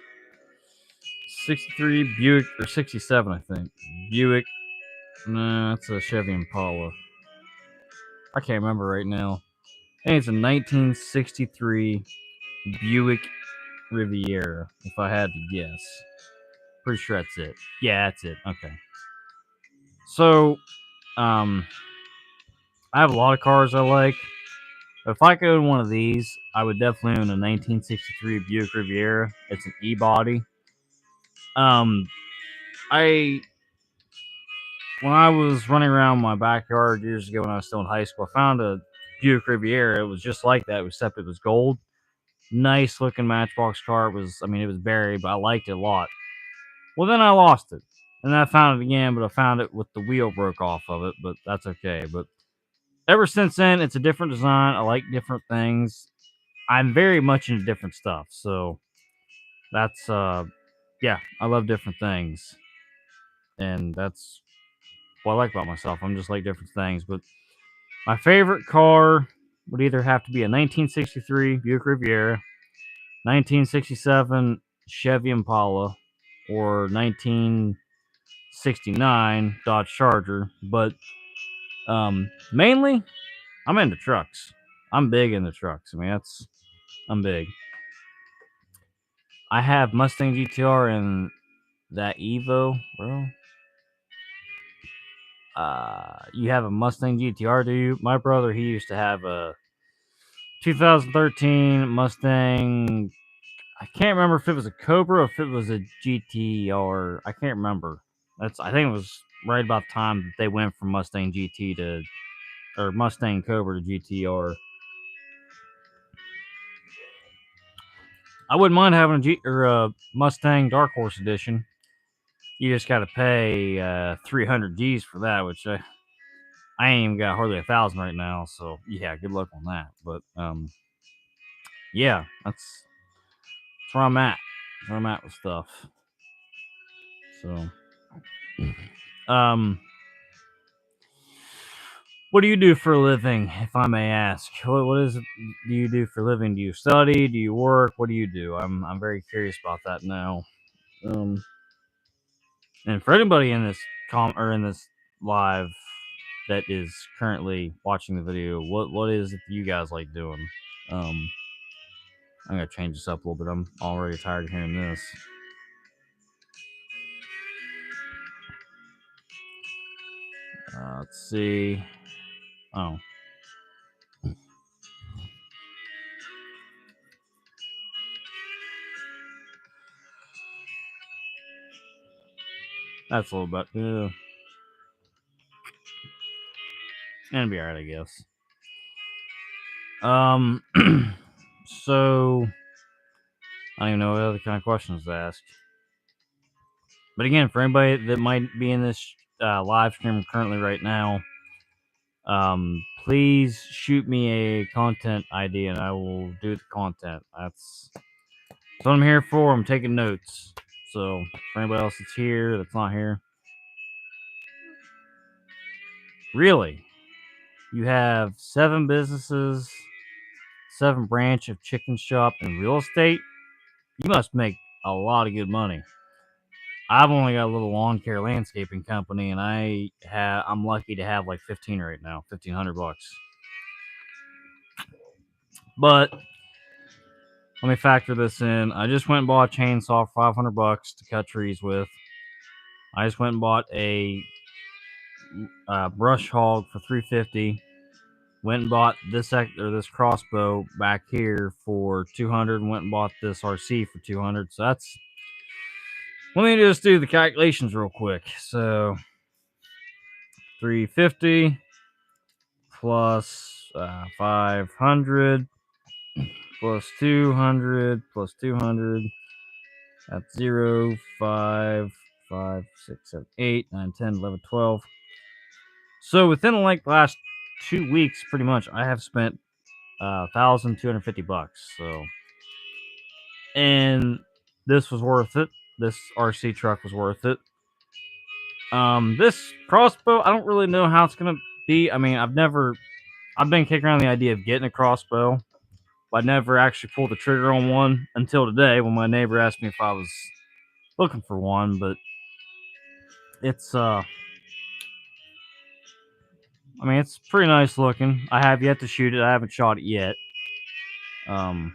Buick, or 67, I think. Buick. No, it's a Chevy Impala. I can't remember right now. I think it's a 1963 Buick Riviera, if I had to guess. Pretty sure that's it. Yeah, that's it. Okay. So, I have a lot of cars I like. If I could own one of these, I would definitely own a 1963 Buick Riviera. It's an E-body. I when I was running around my backyard years ago when I was still in high school, I found a Buick Riviera. It was just like that, except it was gold. Nice looking Matchbox car. It was buried, but I liked it a lot. Well, then I lost it, and then I found it again, but I found it with the wheel broke off of it. But that's okay. But ever since then, it's a different design. I like different things. I'm very much into different stuff, so that's yeah, I love different things, and that's what I like about myself. I'm just like different things. But my favorite car would either have to be a 1963 Buick Riviera, 1967 Chevy Impala, or 1969 Dodge Charger. But mainly, I'm into trucks. I'm big into trucks. I mean, I'm big. I have Mustang GTR and that Evo, bro. You have a Mustang GTR, do you? My brother, he used to have a 2013 Mustang. I can't remember if it was a Cobra or if it was a GTR. I can't remember. I think it was right about the time that they went from Mustang GT to or Mustang Cobra to GTR. I wouldn't mind having a Mustang Dark Horse Edition. You just got to pay 300 G's for that, which I ain't even got hardly 1,000 right now. So yeah, good luck on that. But yeah, that's where I'm at. Where I'm at with stuff. So what do you do for a living, if I may ask? What is it do you do for a living? Do you study? Do you work? What do you do? I'm very curious about that now. And for anybody in this in this live that is currently watching the video, what is it you guys like doing? I'm gonna change this up a little bit. I'm already tired of hearing this. Let's see. Oh. That's a little bit. And be alright, I guess. So I don't even know what other kind of questions to ask. But again, for anybody that might be in this live stream currently right now, please shoot me a content idea and I will do the content. That's what I'm here for. I'm taking notes. So for anybody else that's here, that's not here, really, you have 7 businesses, 7 branch of chicken shop and real estate. You must make a lot of good money. I've only got a little lawn care landscaping company, and I'm lucky to have like 15 right now, $1,500. But let me factor this in. I just went and bought a chainsaw for $500 to cut trees with. I just went and bought a brush hog for $350. went and bought this crossbow back here for 200, and went and bought this RC for 200. So that's, let me just do the calculations real quick. So 350 plus 500 plus 200 plus 200. That's 0, 5, 5, 6, 7, 8, 9, 10, 11, 12. So within like the last 2 weeks, pretty much, I have spent $1,250. So, and this was worth it. This RC truck was worth it. This crossbow, I don't really know how it's gonna be. I mean, I've been kicking around the idea of getting a crossbow, but I never actually pulled the trigger on one until today when my neighbor asked me if I was looking for one. But it's I mean, it's pretty nice looking. I have yet to shoot it. I haven't shot it yet. But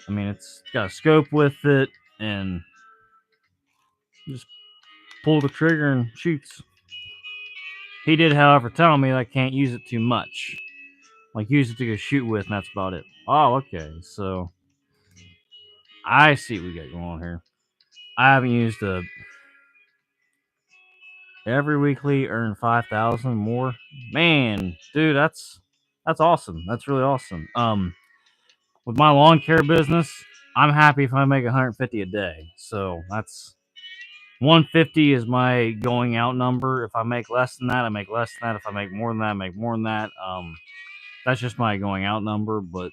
I mean, it's got a scope with it, and just pull the trigger and shoots. He did, however, tell me that I can't use it too much. Like, use it to go shoot with, and that's about it. Oh, okay. So, I see what we got going on here. I haven't used a every weekly earn 5,000 more. Man, dude, that's awesome. That's really awesome. With my lawn care business, I'm happy if I make 150 a day. So that's 150 is my going out number. If I make less than that, I make less than that. If I make more than that, I make more than that. That's just my going out number. But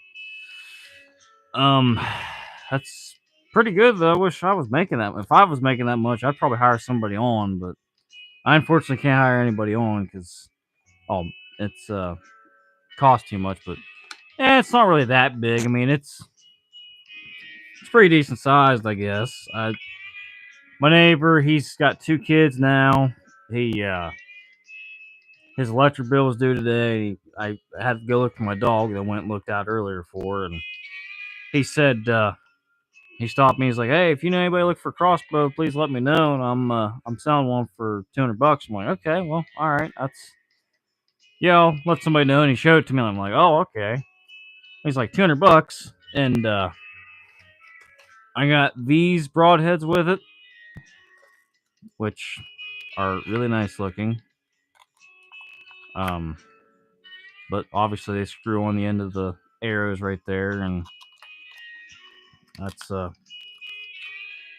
that's pretty good though. I wish I was making that. If I was making that much, I'd probably hire somebody on. But I unfortunately can't hire anybody on because it's cost too much. But it's not really that big. I mean, it's pretty decent sized, I guess. My neighbor, he's got 2 kids now. His electric bill was due today. I had to go look for my dog that I went and looked out earlier for, and he said he stopped me. He's like, "Hey, if you know anybody look for a crossbow, please let me know." And I'm selling one for $200. I'm like, "Okay, well, all right, I'll let somebody know." And he showed it to me, and I'm like, "Oh, okay." He's like, $200, and I got these broadheads with it, which are really nice looking. But obviously they screw on the end of the arrows right there, and that's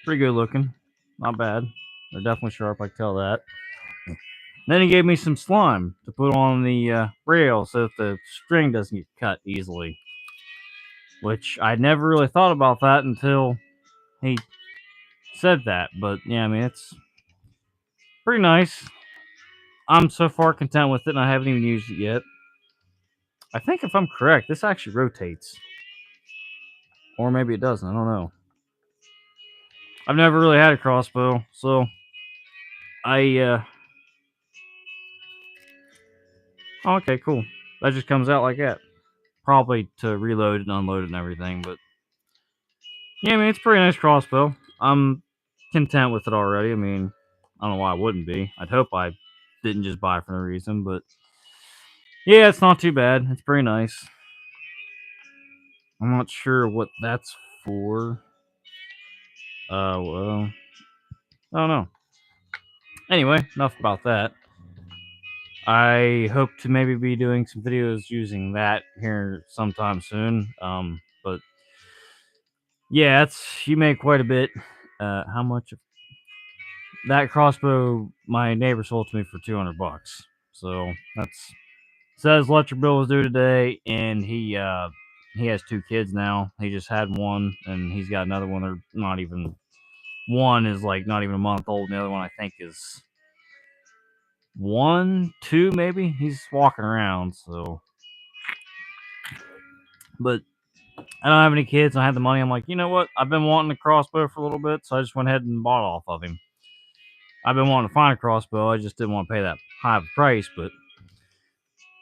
pretty good looking. Not bad. They're definitely sharp, I can tell that. Then he gave me some slime to put on the rail so that the string doesn't get cut easily. Which I never really thought about that until he said that. But yeah, I mean, it's pretty nice. I'm so far content with it, and I haven't even used it yet. I think if I'm correct, this actually rotates. Or maybe it doesn't. I don't know. I've never really had a crossbow, so oh, okay, cool. That just comes out like that. Probably to reload and unload it and everything, but yeah, I mean, it's a pretty nice crossbow. I'm content with it already. I mean, I don't know why I wouldn't be. I'd hope I didn't just buy it for no reason, but yeah, it's not too bad. It's pretty nice. I'm not sure what that's for. Well, I don't know. Anyway, enough about that. I hope to maybe be doing some videos using that here sometime soon. But yeah, you make quite a bit. How much? That crossbow my neighbor sold to me for $200. So that's says electric bill was due today, and he has 2 kids now. He just had one, and he's got another one. They're not even one is like not even a month old. And the other one I think is 1, 2 maybe. He's walking around, so. But I don't have any kids. I had the money. I'm like, you know what? I've been wanting a crossbow for a little bit, so I just went ahead and bought off of him. I've been wanting to find a crossbow. I just didn't want to pay that high of a price, but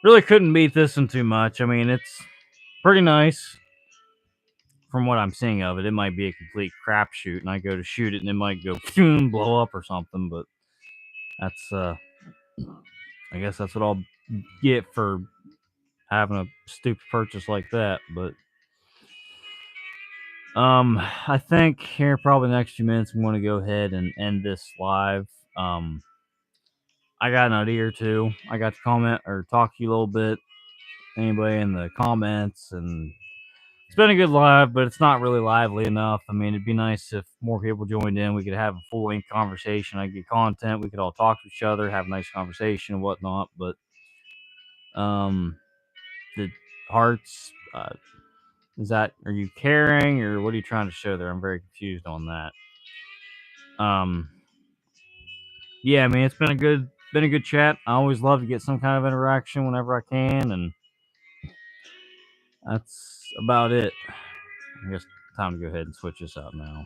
really couldn't beat this one too much. I mean, it's pretty nice from what I'm seeing of it. It might be a complete crapshoot, and I go to shoot it, and it might go blow up or something. But that's, I guess that's what I'll get for having a stupid purchase like that. But I think here probably the next few minutes I'm going to go ahead and end this live. I got an idea or two. I got to comment or talk to you a little bit. Anybody in the comments, and it's been a good live, but it's not really lively enough. I mean, it'd be nice if more people joined in. We could have a full length conversation. I get content. We could all talk to each other, have a nice conversation and whatnot. But the hearts, are you caring or what are you trying to show there? I'm very confused on that. Yeah, I mean, it's been a good chat. I always love to get some kind of interaction whenever I can, and that's about it. I guess time to go ahead and switch this out now.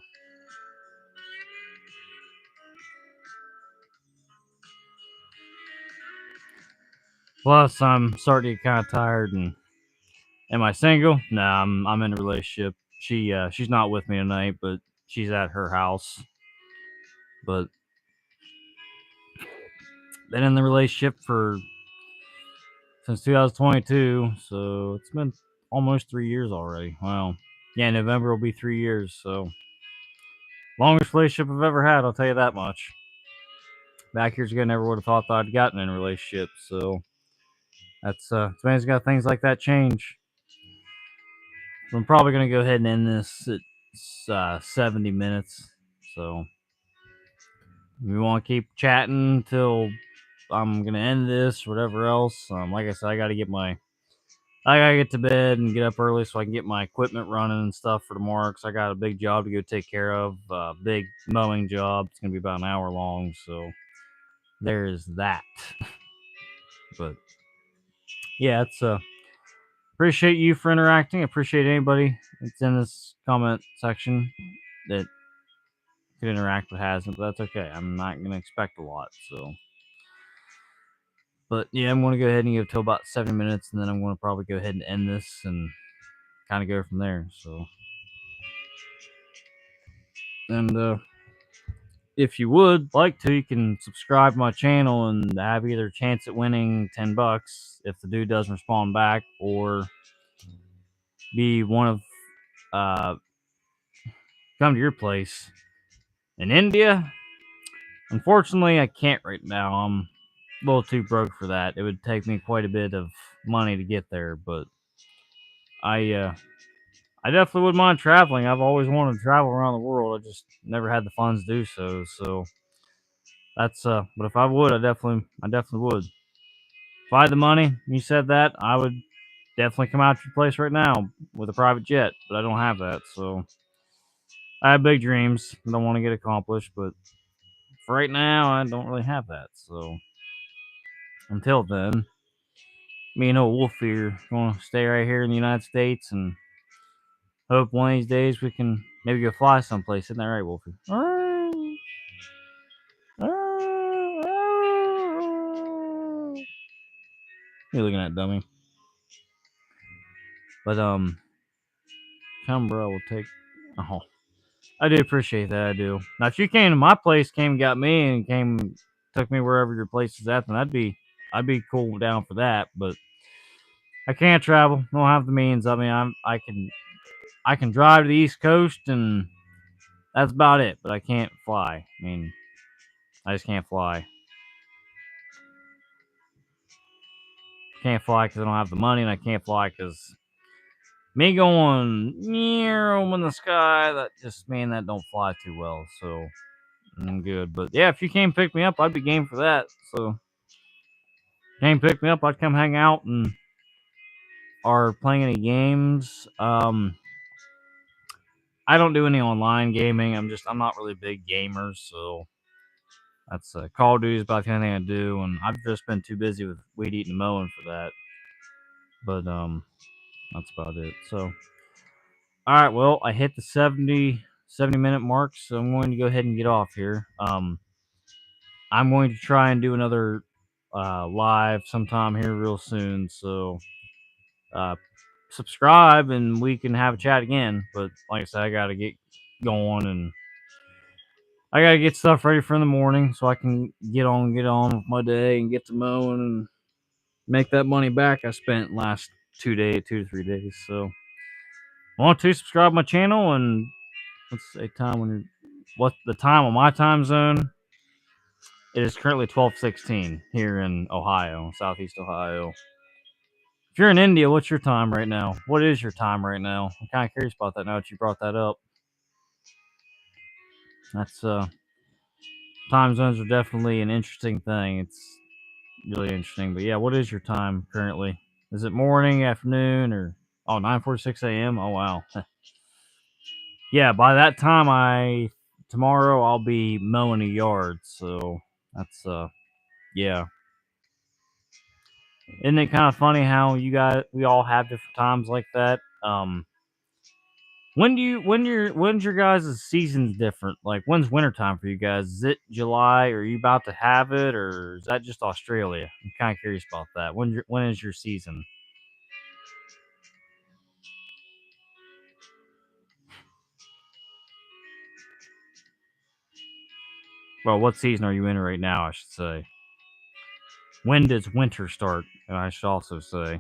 Plus, I'm starting to get kind of tired. And am I single? Nah, I'm in a relationship. She's not with me tonight, but she's at her house. But been in the relationship since 2022, so it's been almost 3 years already. Wow. Yeah, November will be 3 years, so longest relationship I've ever had, I'll tell you that much. Back years ago, never would have thought that I'd gotten in a relationship, so that's it's amazing how things like that change. I'm probably gonna go ahead and end this at 70 minutes, so if you want to keep chatting till I'm gonna end this, or whatever else. Like I said, I gotta get to bed and get up early so I can get my equipment running and stuff for tomorrow. Cause I got a big job to go take care of, big mowing job. It's gonna be about an hour long, so there is that. But yeah, it's appreciate you for interacting. Appreciate anybody that's in this comment section that could interact but hasn't. But that's okay. I'm not gonna expect a lot, so. But yeah, I'm going to go ahead and give it till about 7 minutes, and then I'm going to probably go ahead and end this and kind of go from there. So, and if you would like to, you can subscribe to my channel and have either a chance at winning $10 if the dude doesn't respond back, or be one of come to your place in India. Unfortunately, I can't right now. I'm a little too broke for that. It would take me quite a bit of money to get there, but I definitely wouldn't mind traveling. I've always wanted to travel around the world. I just never had the funds to do so. So that's but if I would, I definitely would. If I had the money, you said that, I would definitely come out to your place right now with a private jet, but I don't have that. So I have big dreams that I want to get accomplished, but for right now, I don't really have that. So until then, me and old Wolf here gonna stay right here in the United States and hope one of these days we can maybe go fly someplace. Isn't that right, Wolfie? You're looking at dummy. But Canberra will take. Oh, I do appreciate that. I do. Now, if you came to my place, came and got me, and took me wherever your place is at, then I'd be cool down for that. But I can't travel. Don't have the means. I mean, I can drive to the East Coast, and that's about it. But I can't fly. I mean, I just can't fly. Can't fly because I don't have the money, and I can't fly because me going near in the sky, that don't fly too well. So I'm good. But yeah, if you came pick me up, I'd be game for that. So came pick me up, I'd come hang out and are playing any games. I don't do any online gaming. I'm not really a big gamer, so that's Call of Duty is about the only thing I do, and I've just been too busy with weed eating and mowing for that. But that's about it. So all right, well, I hit the 70 minute mark, so I'm going to go ahead and get off here. I'm going to try and do another live sometime here real soon. So subscribe and we can have a chat again. But like I said, I got to get going and I got to get stuff ready for in the morning so I can get on with my day and get to mowing and make that money back I spent last 2 to 3 days. So, want to subscribe my channel, and let's say time when what the time on my time zone. It is currently 12:16 here in Ohio, Southeast Ohio. If you're in India, what's your time right now? What is your time right now? I'm kind of curious about that now that you brought that up. That's time zones are definitely an interesting thing. It's really interesting. But yeah, what is your time currently? Is it morning, afternoon, or 9:46 a.m.? Oh wow. Yeah, by that time tomorrow I'll be mowing a yard, so that's yeah. Isn't it kind of funny how we all have different times like that? When's your guys' seasons different? Like when's wintertime for you guys? Is it July? Are you about to have it, or is that just Australia? I'm kind of curious about that. When is your season? Well, what season are you in right now? I should say. When does winter start? I should also say.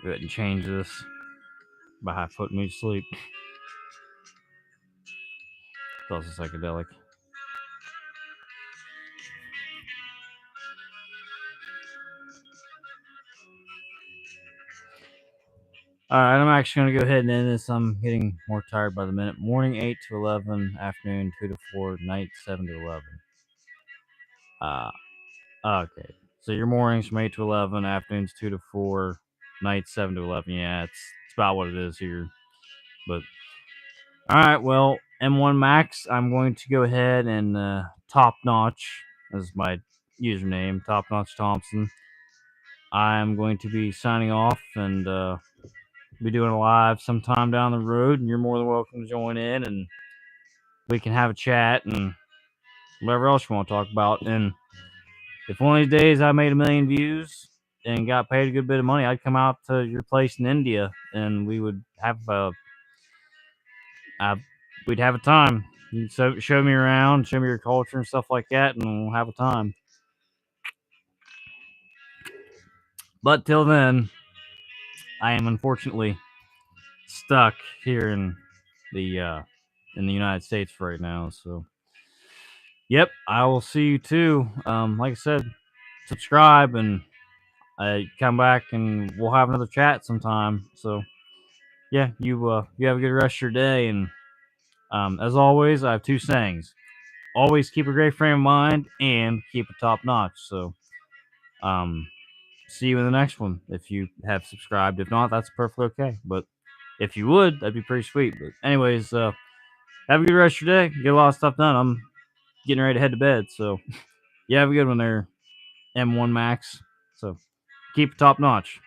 Go ahead and change this by half putting me to sleep. It's also psychedelic. All right, I'm actually going to go ahead and end this. I'm getting more tired by the minute. Morning 8 to 11, afternoon 2 to 4, night 7 to 11. Okay. So your mornings from 8 to 11, afternoons 2 to 4, nights 7 to 11. Yeah, it's about what it is here. But all right, well, M1 Max, I'm going to go ahead and Top Notch as my username, Top Notch Thompson. I'm going to be signing off and be doing a live sometime down the road, and you're more than welcome to join in, and we can have a chat and whatever else you want to talk about. And if one of these days I made 1 million views and got paid a good bit of money, I'd come out to your place in India, and we would have we'd have a time. You'd show me around, show me your culture and stuff like that, and we'll have a time. But till then, I am unfortunately stuck here in the United States right now. So, yep, I will see you too. Like I said, subscribe and come back, and we'll have another chat sometime. So, yeah, you have a good rest of your day, and as always, I have 2 sayings: always keep a great frame of mind and keep it top notch. So, see you in the next one if you have subscribed. If not, that's perfectly okay. But if you would, that'd be pretty sweet. But anyways, have a good rest of your day. Get a lot of stuff done. I'm getting ready to head to bed. So, yeah, have a good one there, M1 Max. So, keep it top notch.